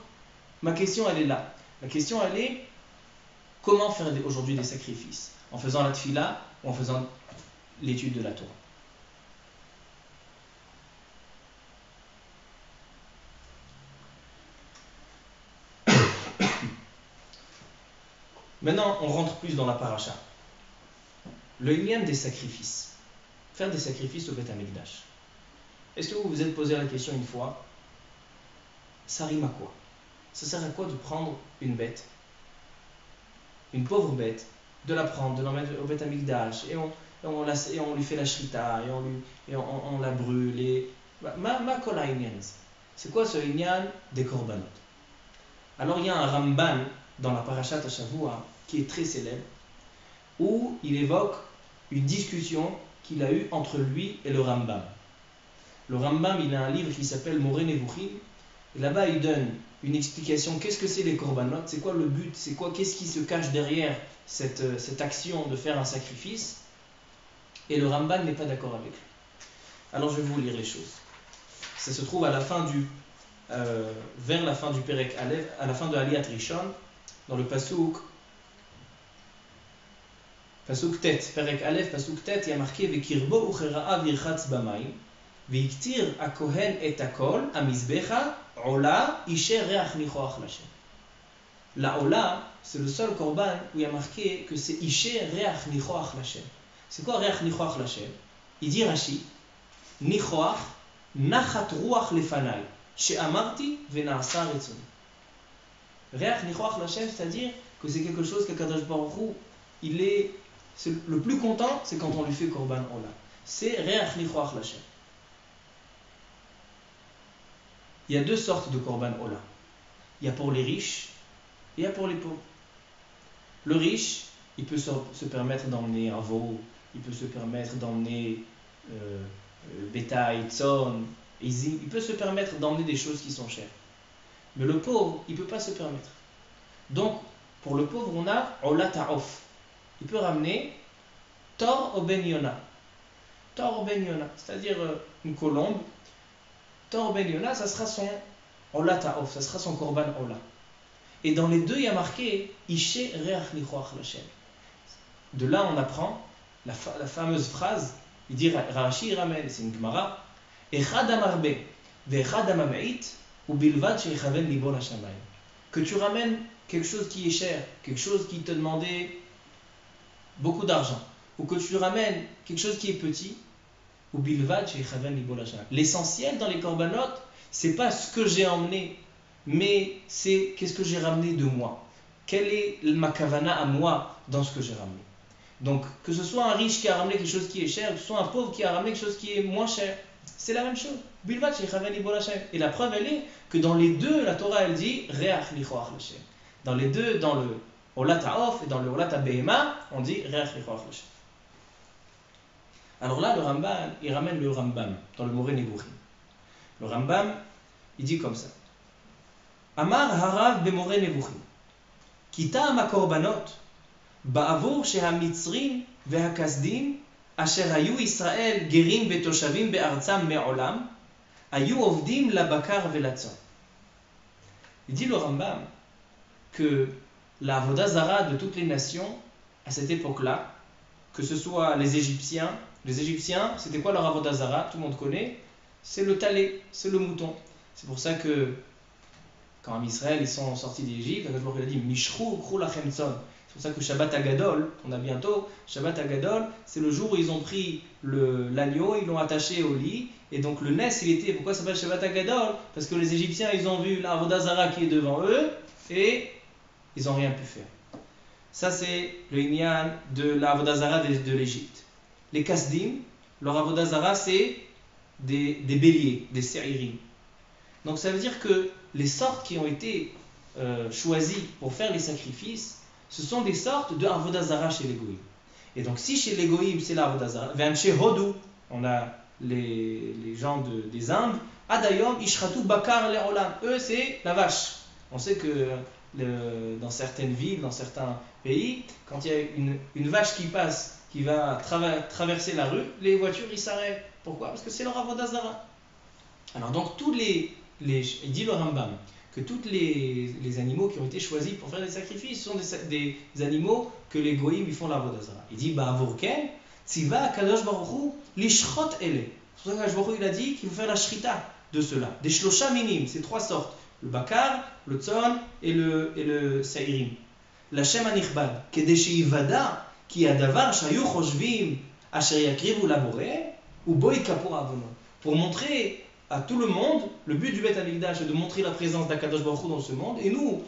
ma question elle est là. La question elle est, comment faire aujourd'hui des sacrifices? En faisant la tfila ou en faisant l'étude de la Torah? Maintenant, on rentre plus dans la paracha. Le lien des sacrifices. Faire des sacrifices au Beth Amikdash. Est-ce que vous vous êtes posé la question une fois, ça rime à quoi? Ça sert à quoi de prendre une bête, une pauvre bête, de la prendre, de l'emmettre au Beth Amikdash, et on lui fait la shrita, et on la brûle, ma kol ha'inyan. C'est quoi ce inyan des korbanot? Alors il y a un Ramban dans la Parashat Hashavua qui est très célèbre, où il évoque une discussion qu'il a eue entre lui et le Rambam. Le Rambam, il a un livre qui s'appelle Moreh Nevuchim, et là-bas il donne une explication, qu'est-ce que c'est les korbanot, c'est quoi le but, qu'est-ce qui se cache derrière cette action de faire un sacrifice, et le Rambam n'est pas d'accord avec lui. Alors je vais vous lire les choses. Ça se trouve à la fin vers la fin du Perek Alev, à la fin de Aliyat Rishon, dans le Pasuk Tet, Perek Aleph, Pasuk Tet, il y a marqué Vekirbo uchera'a virchatz bamayim, veiktir akohen et akol, amizbecha, ola, isher reach nichoach lashem. La ola, c'est le seul korban où il y a marqué que c'est isher reach nichoach lashem. C'est quoi reach nichoach lashem? Il dit Rashi, nichoach, nachat ruach lefanai, she'amarti ve'na'asa retzoni. Reach nichoach lashem, c'est-à-dire que c'est quelque chose que Kadosh Baruch Hu, le plus content, c'est quand on lui fait korban ola. C'est reach nichoach lashem. Il y a 2 sortes de korban ola. Il y a pour les riches et il y a pour les pauvres. Le riche, il peut se permettre d'emmener un veau, il peut se permettre d'emmener bétail, tzon, il peut se permettre d'emmener des choses qui sont chères. Mais le pauvre, il ne peut pas se permettre. Donc, pour le pauvre, on a ola ta'of. Il peut ramener tor o ben yona. Tor o ben yona, c'est-à-dire une colombe. Tor o ben yona, ça sera son ola ta'of, ça sera son korban ola. Et dans les 2, il y a marqué Ishe reach nichoach lashem. De là, on apprend la fameuse phrase, il dit Rashi ramène, c'est une Gemara, Echad amarbe ve'echad amameit ubilvad she'ichaven libo l'shamayim. Que tu ramènes quelque chose qui est cher, quelque chose qui te demandait beaucoup d'argent, ou que tu ramènes quelque chose qui est petit, ubilvad she'ichaven libo l'shamayim. L'essentiel dans les korbanot, c'est pas ce que j'ai emmené, mais c'est qu'est-ce que j'ai ramené de moi. Quelle est ma kavana à moi dans ce que j'ai ramené. Donc, que ce soit un riche qui a ramené quelque chose qui est cher, que ce soit un pauvre qui a ramené quelque chose qui est moins cher, c'est la même chose. Et la preuve, elle est que dans les 2, la Torah, elle dit Reach nichoach lashem. Dans les 2, dans le Olat ha'of et dans le Olat ha'behema, on dit Reach nichoach lashem. Alors là, le Rambam, il ramène le Rambam dans le Moreh Nevuchim. Le Rambam, il dit comme ça. Amar harav b'Moreh Nevuchim. Kita ma korbanot. בעבור שהמצרים והכסדים אשר היו ישראל גרים ותושבים בארצם מעולם היו עובדים לבקר ולצאן. Il dit le Rambam que la Avodah Zara de toutes les nations à cette époque-là, que ce soit les Égyptiens, Les Égyptiens, c'était quoi leur avodah zara? Tout le monde connaît. C'est le talé, c'est le mouton. C'est pour ça que quand en Israël ils sont sortis d'Égypte, il a dit Mishru Kru lachem tzon. C'est pour ça que Shabbat Agadol, on a bientôt, Shabbat Agadol, c'est le jour où ils ont pris l'agneau, ils l'ont attaché au lit, et donc le Nes il était, pourquoi ça s'appelle Shabbat Agadol? Parce que les Égyptiens ils ont vu la avodah zara qui est devant eux, et ils n'ont rien pu faire. Ça c'est le inyan de la avodah zara de l'Égypte. Les Kasdim, leur avodah zara c'est des béliers, des séirim. Donc ça veut dire que les sortes qui ont été choisies pour faire les sacrifices, ce sont des sortes de avodah zara chez les goïms. Et donc si chez les goïms c'est la avodah zara, chez Hodou, on a les gens des Indes, Adayom Ishratu Bakar Le'olam, eux c'est la vache. On sait que dans certaines villes, dans certains pays, quand il y a une vache qui passe, qui va traverser la rue, les voitures ils s'arrêtent. Pourquoi? Parce que c'est leur avodah zara. Alors donc il dit le Rambam que tous les animaux qui ont été choisis pour faire des sacrifices sont des animaux que les goïms ils font l'avodah zara. Il dit Ba'avurken tziva kadosh baruch hu lishrot ele. C'est pour ça que Kadosh baruch hu il a dit qu'il faut faire la shrita de cela. Des shlosha minim, c'est trois sortes, le bakar, le tzon et le sa'irim. La shem anichbad kedesh yivada ki adavar shayu choshvim asher yakrivu laboré ou boy kapur avonot. Pour montrer à tout le monde, le but du Beth Amikdash est de montrer la présence d'Akadosh Baruch Hu dans ce monde. Et nous,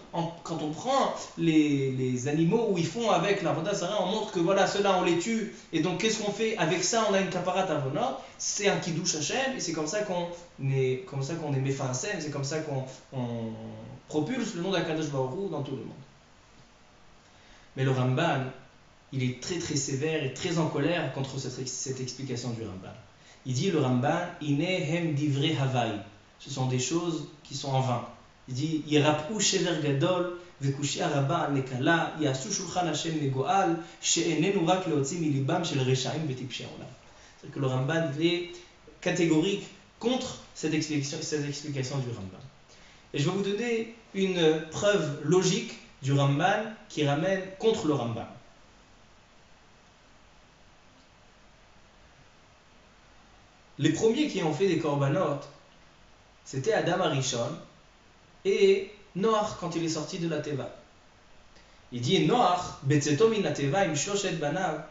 quand on prend les animaux où ils font avec la Avodah Zara, on montre que voilà, ceux-là on les tue. Et donc qu'est-ce qu'on fait? Avec ça, on a une kaparat avonot. C'est un kiddush Hashem. Et c'est comme ça qu'on est mefarasem. C'est comme ça qu'on propulse le nom d'Akadosh Baruch Hu dans tout le monde. Mais le Ramban, il est très très sévère et très en colère contre cette explication du Ramban. Il dit le Ramban, Inehem divrei havai. Ce sont des choses qui sont en vain. Il dit Yirapou shever gadol vekushi araba al nekala yasu shulchan Hashem megoal she'enenu rak leotzi milibam shel reshaim betipshei olam. C'est-à-dire que le Ramban il est catégorique contre cette explication du Ramban. Et je vais vous donner une preuve logique du Ramban qui ramène contre le Ramban. Les premiers qui ont fait des korbanot, c'était Adam Arishon et Noach quand il est sorti de la Teva. Il dit Noach, betzeto min la Teva im shloshet banav,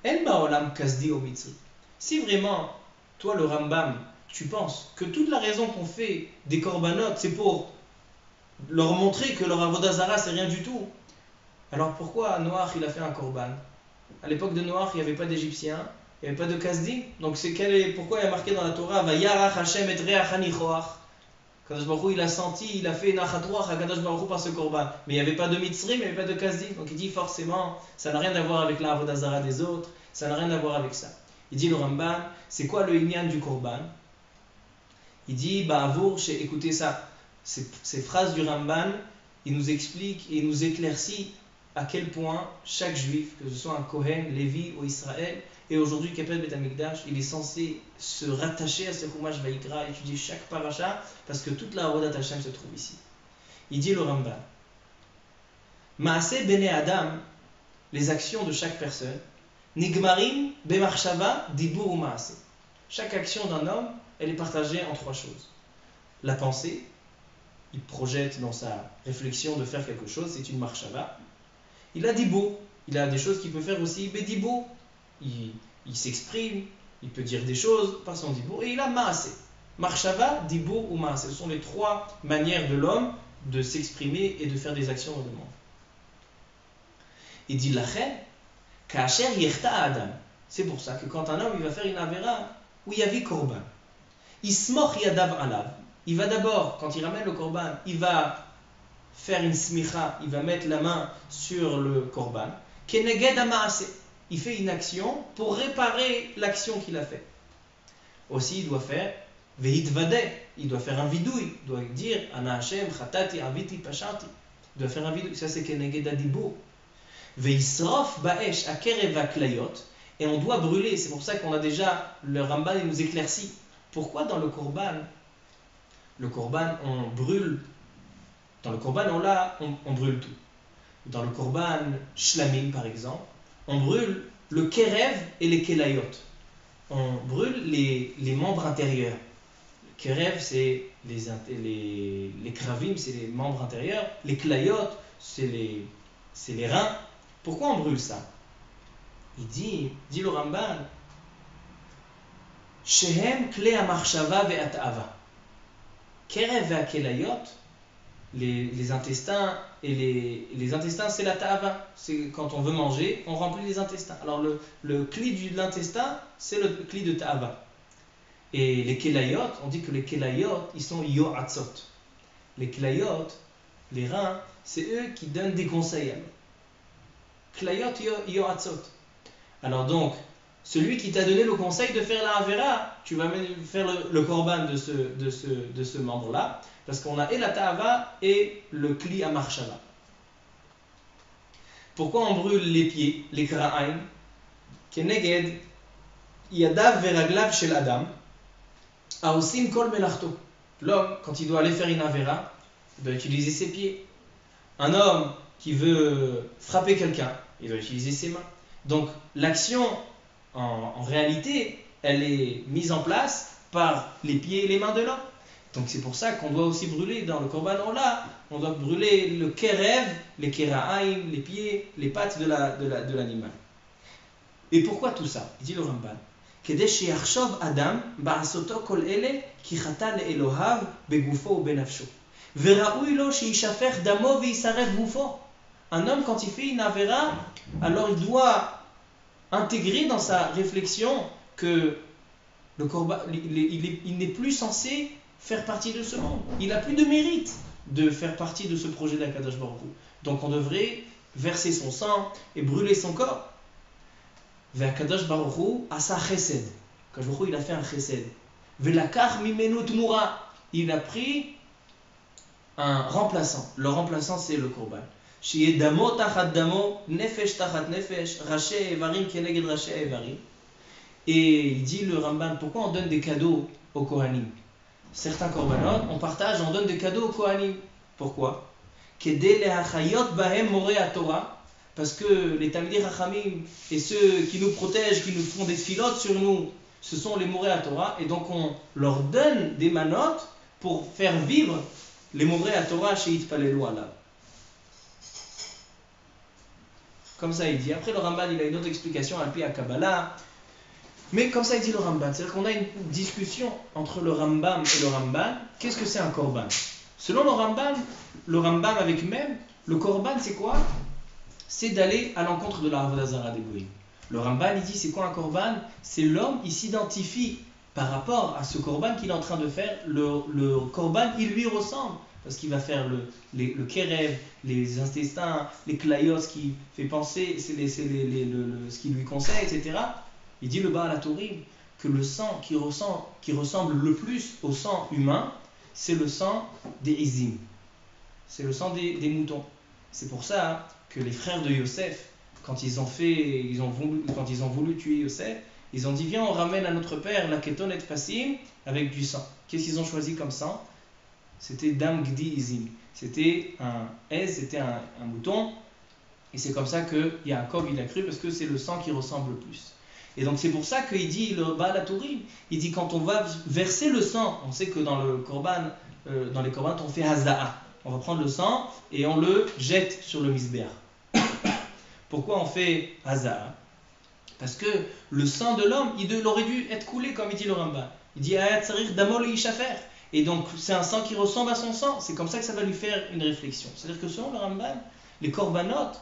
en ba'olam kasdi o mitzri. Si vraiment, toi le Rambam, tu penses que toute la raison qu'on fait des korbanot, c'est pour leur montrer que leur avodah zara c'est rien du tout, alors pourquoi Noach il a fait un korban? À l'époque de Noach, il n'y avait pas d'Égyptiens. Il n'y avait pas de kasdim. Donc pourquoi il y a marqué dans la Torah Vayarach Hashem et reach hanichoach. Kadosh Baruch Hu, il a senti, il a fait nachatouach à Kadosh Baruch Hu par ce korban. Mais il n'y avait pas de mitzrim, il n'y avait pas de kasdim. Donc il dit forcément, ça n'a rien à voir avec la avodah zara des autres, ça n'a rien à voir avec ça. Il dit le Ramban, c'est quoi le inyan du korban? Il dit Ba'avour, écoutez ça, ces phrases du Ramban, il nous explique et il nous éclaircit à quel point chaque juif, que ce soit un Kohen, Lévi ou Israël, et aujourd'hui, Kapel Bet Amikdash, il est censé se rattacher à ce Chumash Vaikra, étudier chaque paracha, parce que toute la Avodat Hashem se trouve ici. Il dit le Rambam, Maaseh Bene Adam, les actions de chaque personne, Nigmarim Bemarshava Dibur ou Maaseh. Chaque action d'un homme, elle est partagée en trois choses. La pensée, il projette dans sa réflexion de faire quelque chose, c'est une marshava. Il a Dibur, il a des choses qu'il peut faire aussi, Bedibur. Il s'exprime, il peut dire des choses par son dibour, et il a maasé. Marshava, dibour ou maasé. Ce sont les trois manières de l'homme de s'exprimer et de faire des actions dans le monde. Il dit lachen, kacher yerta adam. C'est pour ça que quand un homme il va faire une avera, où il y avait korban, il smoch yadav alav. Il va d'abord, quand il ramène le korban, il va faire une smicha, il va mettre la main sur le korban, keneged amaasé. Il fait une action pour réparer l'action qu'il a faite. Aussi, il doit faire vehitvadeh, il doit faire un vidouille, il doit dire Ana Hashem, Chatati, Aviti, Pashati. Il doit faire un vidouille, ça c'est Keneged Adibur. Veisrof Baesh, Akerev Aklayot, et on doit brûler. C'est pour ça qu'on a déjà, le Ramban il nous éclaircit. Pourquoi dans le Korban, on brûle, dans le Korban on brûle tout. Dans le Korban Shlamim par exemple, on brûle le kerev et les kelayot. on brûle les membres intérieurs. Kerev, c'est les kravim, c'est les membres intérieurs. Les klayot, c'est les reins. Pourquoi on brûle ça? Il dit le Ramban, Shehem kle amarshava ve'at'ava. Kerev ve'akelayot, les intestins, et les intestins, c'est la ta'ava. C'est quand on veut manger, on remplit les intestins. Alors le cli de l'intestin, c'est le cli de ta'ava. Et les kelayot, on dit que les kelayot, ils sont yo'atzot. Les kelayot, les reins, c'est eux qui donnent des conseils. Kelayot yo'atzot. Alors donc, celui qui t'a donné le conseil de faire la avera, tu vas faire le korban de ce membre-là, parce qu'on a et la ta'ava et le kli amarshava. Pourquoi on brûle les pieds, les kra'aim? Keneged yadav veraglav shel adam. Aosim kol melachto. L'homme, quand il doit aller faire une avera, il doit utiliser ses pieds. Un homme qui veut frapper quelqu'un, il doit utiliser ses mains. Donc l'action, en réalité, elle est mise en place par les pieds et les mains de l'homme. Donc c'est pour ça qu'on doit aussi brûler dans le korban olah, on doit brûler le kerev, les keraim, les pieds, les pattes de l'animal. Et pourquoi tout ça? Il dit le Ramban. כדי שיחשוב אדם בעשותו כל אלה כי חטא לאלוהיו בגופו ובנפשו. וראוי לו שישפך דמו וישרף גופו. Un homme, quand il fait une avera, alors il doit intégrer dans sa réflexion que le korban, il n'est plus censé faire partie de ce monde. Il n'a plus de mérite de faire partie de ce projet d'Akadosh Baruch Hu. Donc on devrait verser son sang et brûler son corps. Ve'akadosh Baruch Hu asa chesed. Akadosh Baruch Hu, il a fait un chesed. Ve'lakach mimenu tmura. Il a pris un remplaçant. Le remplaçant, c'est le korban. Shiye damo tachat damo, nefesh tachat nefesh, raché evarim keneged raché evarim. Et il dit le Ramban, pourquoi on donne des cadeaux aux Kohanim? Certains korbanot, on partage, on donne des cadeaux aux Kohanim. Pourquoi? Kedei leachayot bahem morei haTorah. Parce que les Talmidei Chachamim et ceux qui nous protègent, qui nous font des filotes sur nous, ce sont les morei haTorah. Et donc on leur donne des manotes pour faire vivre les morei haTorah chez Yitpalelu alav. Comme ça il dit. Après le Ramban, il a une autre explication, Alpi à Kabbalah. Mais comme ça il dit le Ramban. C'est-à-dire qu'on a une discussion entre le Rambam et le Ramban. Qu'est-ce que c'est un korban? Selon le Rambam avec même, le korban c'est quoi? C'est d'aller à l'encontre de la Avodah Zara des Goïm. Le Ramban il dit c'est quoi un korban? C'est l'homme, il s'identifie par rapport à ce korban qu'il est en train de faire. Le korban il lui ressemble. Parce qu'il va faire le kerev, les intestins, les klayos, ce qui fait penser, c'est ce qui lui conseille, etc. Il dit le Baal HaTurim que le sang qui ressemble le plus au sang humain, c'est le sang des izim. C'est le sang des moutons. C'est pour ça que les frères de Yosef, quand ils ont voulu tuer Yosef, ils ont dit viens on ramène à notre père la ketonet pasim avec du sang. Qu'est-ce qu'ils ont choisi comme sang? C'était Dam Gdi Izim. C'était un mouton. Et c'est comme ça que Yaakov il a cru, parce que c'est le sang qui ressemble le plus. Et donc c'est pour ça qu'il dit le Baal HaTurim, il dit quand on va verser le sang, on sait que dans les korban on fait Haza'a. On va prendre le sang et on le jette sur le misbéach. Pourquoi on fait Haza'a? Parce que le sang de l'homme, il aurait dû être coulé, comme il dit le Rambam. Il dit Ayat Sarir Damo le Ishafer. Et donc c'est un sang qui ressemble à son sang. C'est comme ça que ça va lui faire une réflexion. C'est-à-dire que selon le Rambam, les korbanot,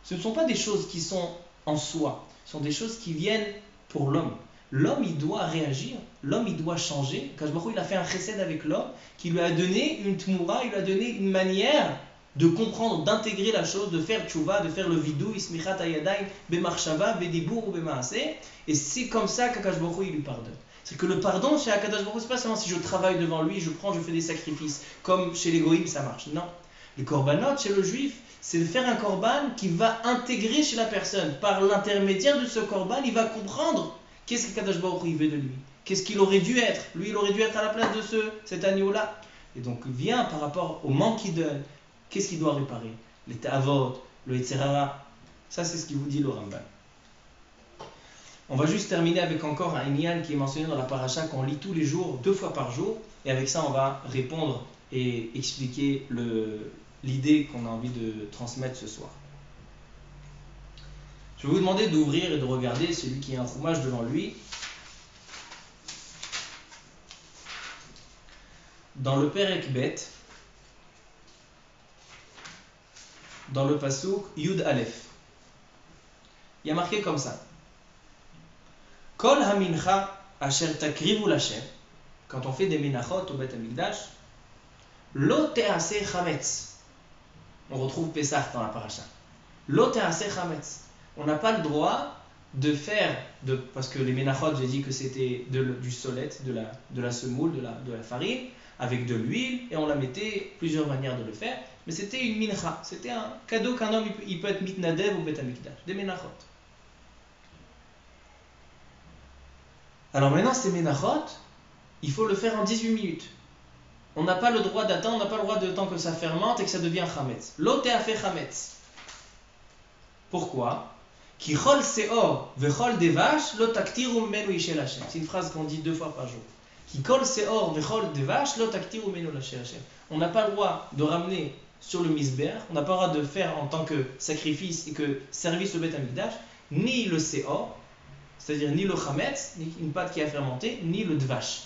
ce ne sont pas des choses qui sont en soi. Ce sont des choses qui viennent pour l'homme. L'homme, il doit réagir. L'homme, il doit changer. Akadosh Baruch Hu, il a fait un chesed avec l'homme qui lui a donné une tmoura, il lui a donné une manière de comprendre, d'intégrer la chose, de faire tchouva, de faire le vidou, ismichat ayadayim, bemarshava, bedibur ou bemaase. Et c'est comme ça qu'Akadosh Baruch Hu, il lui pardonne. C'est que le pardon chez Akadosh Baruch Hu, c'est pas seulement si je travaille devant lui, je fais des sacrifices, comme chez les goïms ça marche. Non. Les korbanot, chez le juif, c'est de faire un korban qui va intégrer chez la personne. Par l'intermédiaire de ce korban, il va comprendre qu'est-ce que Kadosh Baruch Hu veut de lui. Qu'est-ce qu'il aurait dû être. Lui, il aurait dû être à la place de cet agneau-là. Et donc, vient par rapport au manque qu'il donne. Qu'est-ce qu'il doit réparer? Les ta'avot, le etc. Ça, c'est ce qu'il vous dit le Rambam. On va juste terminer avec encore un inyan qui est mentionné dans la paracha qu'on lit tous les jours, 2 fois par jour. Et avec ça, on va répondre et expliquer l'idée qu'on a envie de transmettre ce soir. Je vais vous demander d'ouvrir et de regarder celui qui a un chumash devant lui. Dans le Perek Bet, dans le pasuk Yud Aleph, il y a marqué comme ça. Kol hamincha asher takrivu l'Hashem, quand on fait des menachot au Bet Hamikdash, lo te'ase chametz. On retrouve Pessah dans la paracha. Lo te'ase chametz. On n'a pas le droit de faire, parce que les menachot, j'ai dit que c'était du solette, de la semoule, de la farine, avec de l'huile, et on la mettait, plusieurs manières de le faire, mais c'était une mincha, c'était un cadeau qu'un homme il peut être mitnadev ou Bet Hamikdash, des menachot. Alors maintenant, ces menachot, il faut le faire en 18 minutes. On n'a pas le droit d'attendre, on n'a pas le droit de temps que ça fermente et que ça devient chametz. Lo te'afeh chametz. Pourquoi? Ki chol seor vechol devash lo taktiru mimenu ishel Hashem. C'est une phrase qu'on dit 2 fois par jour. Ki kol seor vechol devash lo taktiru mimenu ishel Hashem. On n'a pas le droit de ramener sur le misber, on n'a pas le droit de faire en tant que sacrifice et que service au Bet Hamikdash, ni le seor, c'est-à-dire ni le chametz, ni une pâte qui a fermenté, ni le dvash.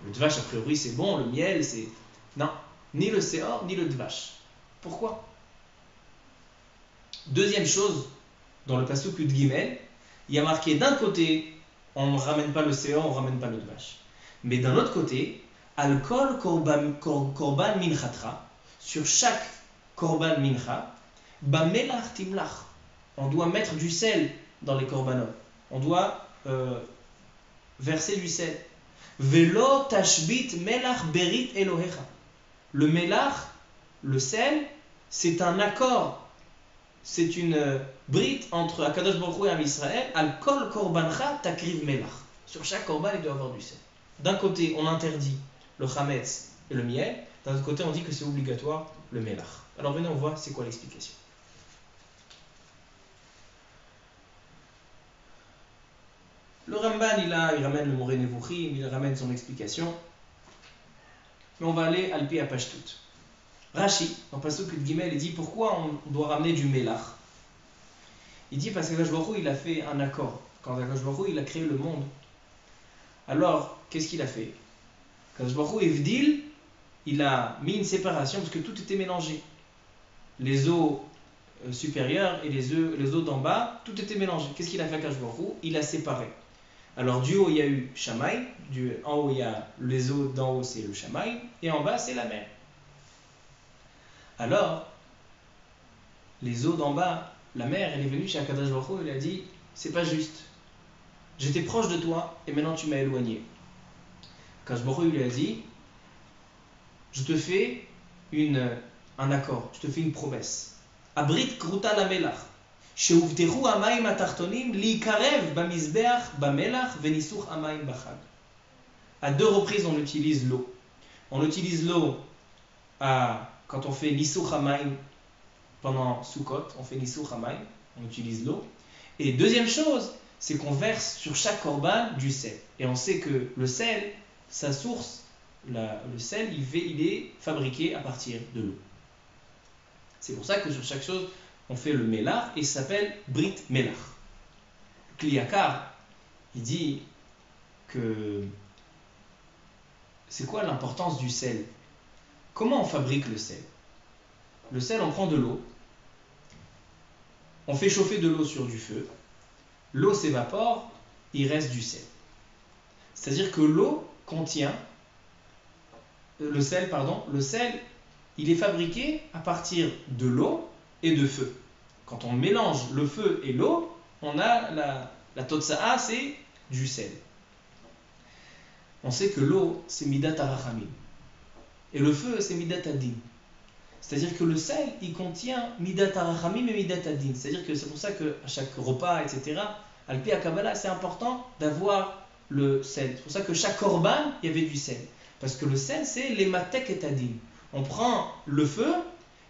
Le dvash, a priori, c'est bon, le miel, c'est... Non, ni le seor, ni le dvash. Pourquoi? Deuxième chose, dans le pasuk Yud Gimel, il y a marqué d'un côté, on ne ramène pas le seor, on ne ramène pas le dvash. Mais d'un autre côté, al kol korban minchatra, sur chaque korban mincha, bamelach timlach. On doit mettre du sel dans les korbanot. On doit verser du sel. Velo tashbit melach berit Elohecha. Le melach, le sel, c'est un accord, c'est une brite entre Akadosh Baruch Hu et Am Israël. Al kol korbancha takriv melach. Sur chaque korban, il doit avoir du sel. D'un côté, on interdit le chametz et le miel. D'un autre côté, on dit que c'est obligatoire le melach. Alors venez, on voit c'est quoi l'explication. Le Ramban, il ramène le Moreh Nevuchim, il ramène son explication. Mais on va aller al pi à Pashtut. Rashi, dans Pasuk Yud Gimel, il dit pourquoi on doit ramener du melach. Il dit parce qu'Akadosh Baruch Hu, il a fait un accord. Quand Akadosh Baruch Hu, il a créé le monde. Alors, qu'est-ce qu'il a fait? Akadosh Baruch Hu, Evdil, il a mis une séparation parce que tout était mélangé. Les eaux supérieures et les eaux d'en bas, tout était mélangé. Qu'est-ce qu'il a fait Akadosh Baruch Hu? Il a séparé. Alors du haut il y a eu Shamaï, en haut il y a les eaux d'en haut c'est le Shamaï, et en bas c'est la mer. Alors, les eaux d'en bas, la mer, elle est venue chez Akadosh Baruch Hu, elle a dit, c'est pas juste. J'étais proche de toi et maintenant tu m'as éloigné. Akadosh Baruch Hu lui a dit, je te fais un accord, je te fais une promesse. Abrit kruta la melach. שהובטחו המים התחתונים להיקרב במזבח, במלח וניסוך המים בחג. À 2 reprises, on utilise l'eau. On utilise l'eau quand on fait Nisuch HaMaim pendant Sukkot, on fait Nisuch HaMaim, on utilise l'eau. Et deuxième chose, c'est qu'on verse sur chaque korban du sel. Et on sait que le sel, sa source, le sel, il est fabriqué à partir de l'eau. C'est pour ça que sur chaque chose, on fait le melach et ça s'appelle Brit Melach. Kli Yakar, il dit que c'est quoi l'importance du sel? Comment on fabrique le sel? Le sel, on prend de l'eau, on fait chauffer de l'eau sur du feu, l'eau s'évapore, il reste du sel. C'est-à-dire que l'eau contient, le sel, il est fabriqué à partir de l'eau et de feu. Quand on mélange le feu et l'eau, on a la totsa'a, c'est du sel. On sait que l'eau, c'est midat harachamim. Et le feu, c'est midat adin. C'est-à-dire que le sel, il contient midat harachamim et midat adin. C'est-à-dire que c'est pour ça qu'à chaque repas, etc., al pi à Kabbalah, c'est important d'avoir le sel. C'est pour ça que chaque korban, il y avait du sel. Parce que le sel, c'est les matek et adin. On prend le feu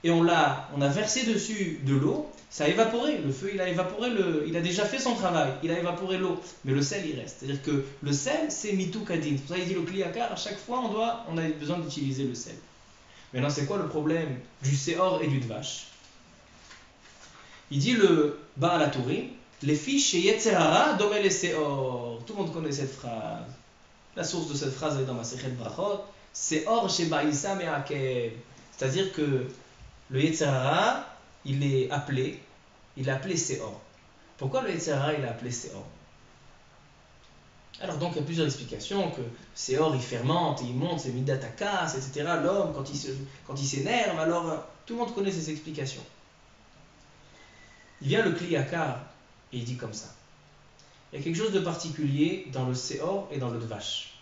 et on a versé dessus de l'eau, ça a évaporé. Le feu, il a évaporé, il a déjà fait son travail, il a évaporé l'eau, mais le sel, il reste. C'est-à-dire que le sel, c'est mitou kadin. C'est pour ça qu'il dit le kli yakar, à chaque fois, on a besoin d'utiliser le sel. Maintenant, c'est quoi le problème du seor et du dvash? Il dit le Baal HaTurim, les fiches chez Yetzer Hara domé les seor. Tout le monde connaît cette phrase. La source de cette phrase est dans Masechet Brachot. Seor chez Ba'isa Me'akev. C'est-à-dire que le Yetzer Hara, il est appelé Seor. Pourquoi le Yetzer Hara, il est appelé Seor? Alors donc il y a plusieurs explications, que Seor il fermente, et il monte, c'est Midat Akas, etc. L'homme, quand il s'énerve, alors tout le monde connaît ces explications. Il vient le Kli Yakar et il dit comme ça. Il y a quelque chose de particulier dans le Seor et dans le Dvash.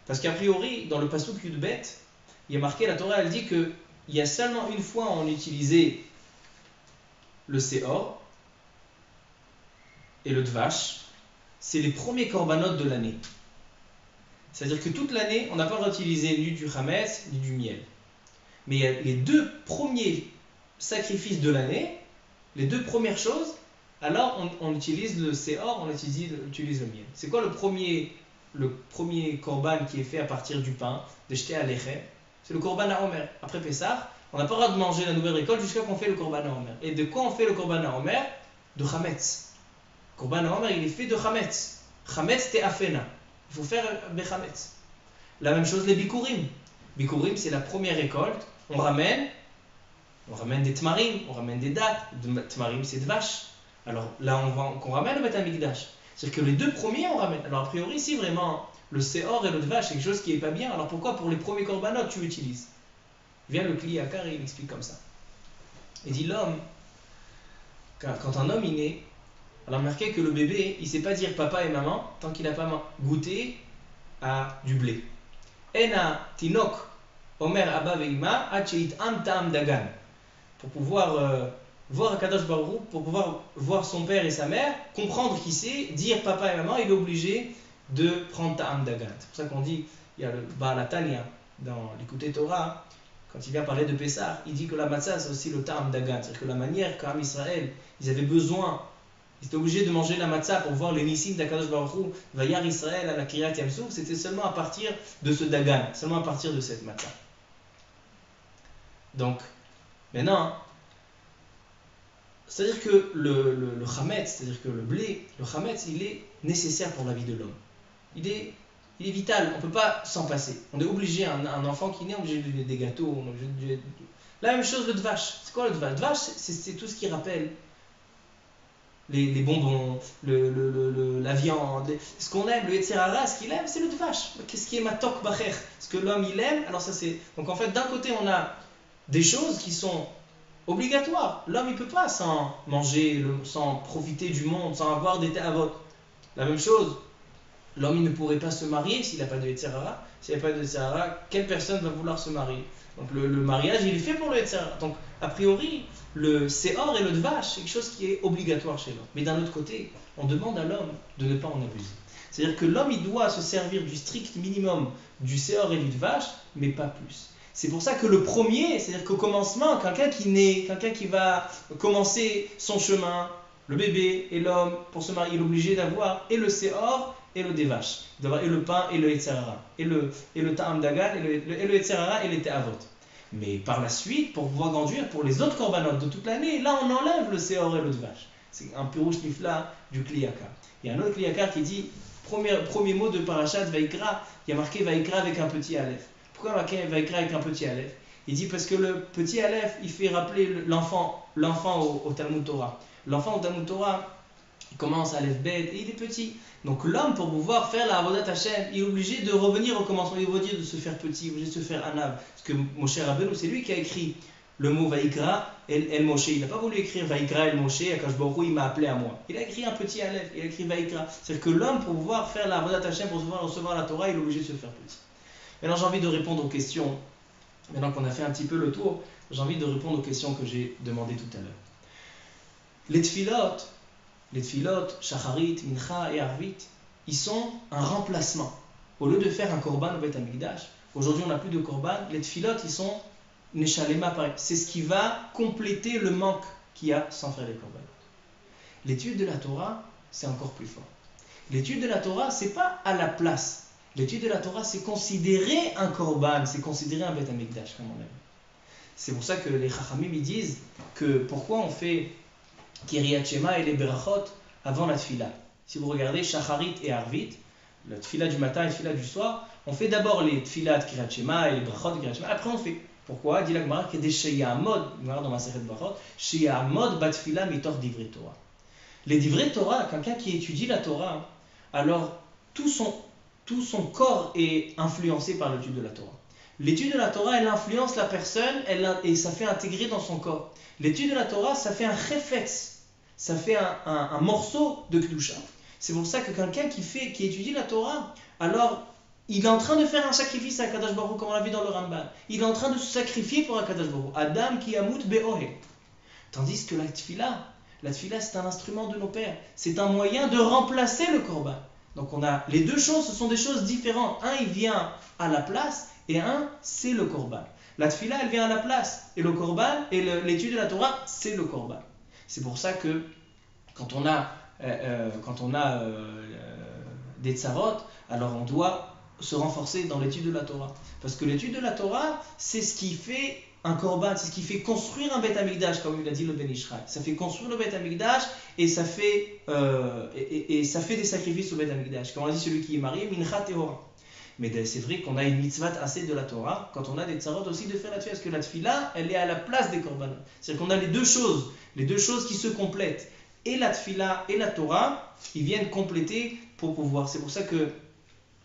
Parce qu'a priori, dans le Pasuk Yudbet, il y a marqué, la Torah elle dit qu'il y a seulement une fois on utilisait le Seor et le Dvash, c'est les premiers korbanot de l'année. C'est-à-dire que toute l'année, on n'a pas le droit d'utiliser ni du Hametz, ni du miel. Mais il y a les deux premiers sacrifices de l'année, les deux premières choses, alors on utilise le Seor, on utilise le miel. C'est quoi le premier korban qui est fait à partir du pain, de jeter à l'Echem? C'est le korban à Omer. Après Pessah, on n'a pas le droit de manger la nouvelle récolte jusqu'à qu'on fait le korban à Omer. Et de quoi on fait le korban à Omer? De Hametz. Le korban à Omer, il est fait de Hametz. Hametz te afena. Il faut faire Bechametz. La même chose les Bikurim. Bikurim, c'est la première récolte. On ramène des tmarim, on ramène des dattes. Tmarim, c'est de vache. Alors là, on ramène le Beth Amikdash. C'est-à-dire que les deux premiers, on ramène. Alors a priori, si vraiment le Seor et le Dvash, c'est quelque chose qui n'est pas bien, alors pourquoi pour les premiers korbanot tu utilises? Vient le Kli Yakar et il explique comme ça. Il dit l'homme, quand un homme est né, alors marqué que le bébé, il ne sait pas dire papa et maman tant qu'il n'a pas goûté à du blé. Ena tinok omer abba veima acheit am ta'am dagan. Pour pouvoir voir Akadosh Baruch Hu, pour pouvoir voir son père et sa mère, comprendre qui c'est, dire papa et maman, il est obligé de prendre ta'am dagan. C'est pour ça qu'on dit, il y a le Baal HaTanya dans l'Écouté Torah, quand il vient parler de Pessah, il dit que la matzah c'est aussi le ta'am dagan, c'est-à-dire que la manière qu'Am Israël, ils avaient besoin. Ils étaient obligés de manger la matzah pour voir les nissim d'Akadosh Baruch Hu, Vayar Israël à la Kiryat Yamsouf, c'était seulement à partir de ce dagan, seulement à partir de cette matzah. Donc, maintenant, c'est-à-dire que le chametz, c'est-à-dire que le blé, le chametz, il est nécessaire pour la vie de l'homme. Il est vital, on ne peut pas s'en passer. On est obligé, un enfant qui naît, on est obligé de lui donner des gâteaux, on est obligé de lui... La même chose le dvash. C'est quoi le dvash? Le dvash, c'est tout ce qui rappelle les bonbons, la viande, ce qu'on aime, le Yetzer Hara, ce qu'il aime, c'est le dvash. Qu'est-ce qui est matok bacher? Ce que l'homme il aime, alors ça c'est. Donc en fait, d'un côté, on a des choses qui sont obligatoires. L'homme il peut pas sans manger, sans profiter du monde, sans avoir des ta'avot. La même chose, l'homme il ne pourrait pas se marier s'il n'a pas de Yetzer Hara. S'il n'y a pas de Yetzer Hara, quelle personne va vouloir se marier? Donc le mariage il est fait pour le Yetzer Hara. Donc a priori, le Seor et le Dvash, c'est quelque chose qui est obligatoire chez l'homme. Mais d'un autre côté, on demande à l'homme de ne pas en abuser. C'est-à-dire que l'homme, il doit se servir du strict minimum du Seor et du Dvash, mais pas plus. C'est pour ça que le premier, c'est-à-dire qu'au commencement, quelqu'un qui naît, quelqu'un qui va commencer son chemin, le bébé et l'homme, pour se marier, il est obligé d'avoir et le Seor et le Devash. D'avoir et le pain et le Yetzer Hara. Et le Ta'am Dagan et le Yetzer Hara et les Te'avot. Mais par la suite, pour pouvoir grandir, pour les autres korbanot de toute l'année, là on enlève le Seor et le Dvash. C'est un pirouche nifla du Kli Yakar. Il y a un autre Kli Yakar qui dit, premier mot de Parashat Vaikra, il y a marqué Vaikra avec un petit Aleph. Pourquoi marqué Vaikra avec un petit Aleph? Il dit parce que le petit Aleph, il fait rappeler l'enfant au Talmud Torah. L'enfant au Talmud Torah, il commence à Aleph Bet et il est petit. Donc l'homme, pour pouvoir faire la Avodat Hashem, il est obligé de revenir au commencement, il est obligé de se faire petit, il est obligé de se faire anav. Parce que Moshe Rabbeinu, c'est lui qui a écrit le mot Vaikra El Moshe. Il n'a pas voulu écrire Vaikra El Moshe, Akash Baruch Hu, il m'a appelé à moi. Il a écrit un petit Aleph, il a écrit Vaikra. C'est-à-dire que l'homme, pour pouvoir faire la Avodat Hashem, pour pouvoir recevoir la Torah, il est obligé de se faire petit. Maintenant, j'ai envie de répondre aux questions. Maintenant qu'on a fait un petit peu le tour, j'ai envie de répondre aux questions que j'ai demandées tout à l'heure. Les tfilot, shacharit, mincha et arvit, ils sont un remplacement. Au lieu de faire un korban au Beth Amikdash, aujourd'hui on n'a plus de korban, les tfilot ils sont Neshalema, pareil. C'est ce qui va compléter le manque qu'il y a sans faire les korbanot. L'étude de la Torah, c'est encore plus fort. L'étude de la Torah, c'est pas à la place. L'étude de la Torah, c'est considérer un korban, c'est considérer un Beth Amikdash, comme on a vu. C'est pour ça que les Chachamim ils disent que pourquoi on fait Kiryat Shema et les Berachot avant la Tfila. Si vous regardez Shacharit et Arvit, la Tfila du matin et la Tfila du soir, on fait d'abord les Tfila de Kiryat Shema et les Berachot de Kiryat Shema, après on fait. Pourquoi? Dit la Gemara que des Sheyamod, dans ma série de Berachot, Sheyamod bat Tfila mitor divrei Torah. Les divrei Torah, quelqu'un qui étudie la Torah, alors tout son corps est influencé par l'étude de la Torah. L'étude de la Torah, elle influence la personne et ça fait intégrer dans son corps. L'étude de la Torah, ça fait un chefetz, ça fait un morceau de Kedusha. C'est pour ça que quelqu'un qui étudie la Torah, alors il est en train de faire un sacrifice à Akadosh Baruch Hu, comme on l'a vu dans le Rambam. Il est en train de se sacrifier pour Akadosh Baruch Hu. Adam ki yamut be'ohe. Tandis que la tfila c'est un instrument de nos pères. C'est un moyen de remplacer le korban. Donc on a les deux choses, ce sont des choses différentes. Un, il vient à la place, et un, c'est le korban. La tfila, elle vient à la place, et le korban, et l'étude de la Torah, c'est le korban. C'est pour ça que quand on a des tsarot, alors on doit se renforcer dans l'étude de la Torah. Parce que l'étude de la Torah, c'est ce qui fait un korban, c'est ce qui fait construire un Beth Amikdash, comme il a dit le Ben Ishraï. Ça fait construire le Beth Amikdash et ça fait des sacrifices au Beth Amikdash. Comme on a dit, celui qui est marié, mincha tehora. Mais c'est vrai qu'on a une mitzvah assez de la Torah, quand on a des tsarot aussi, de faire la tfila, parce que la tfila, elle est à la place des korban. C'est-à-dire qu'on a les deux choses qui se complètent. Et la tfila et la Torah, ils viennent compléter pour pouvoir. C'est pour ça que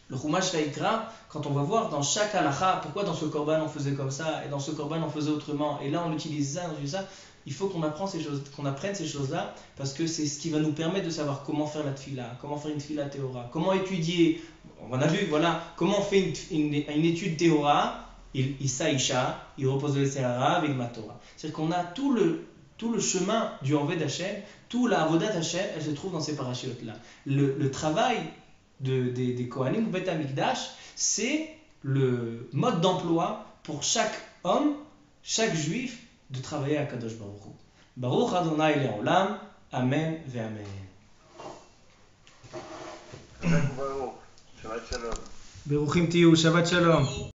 le Chumash Vaikra, quand on va voir dans chaque halakha, pourquoi dans ce korban on faisait comme ça, et dans ce korban on faisait autrement, et là on utilise ça, il faut qu'on apprenne ces choses-là, parce que c'est ce qui va nous permettre de savoir comment faire la tfila, comment faire une tfila théora, comment étudier. On a vu, voilà, comment on fait une étude théora, Issa Isha, il repose le Sehara avec ma Torah. C'est-à-dire qu'on a tout le chemin du Oved Hashem, tout la Avodat Hashem, elle se trouve dans ces parachutes-là. Le travail des Kohanim ou Beth Amikdash, c'est le mode d'emploi pour chaque homme, chaque juif, de travailler à Kadosh Baruch Hu. Baruch Adonai Le'olam, Amen ve'Amen. Shabbat Shalom. Beruchim tiyu, Shabbat Shalom.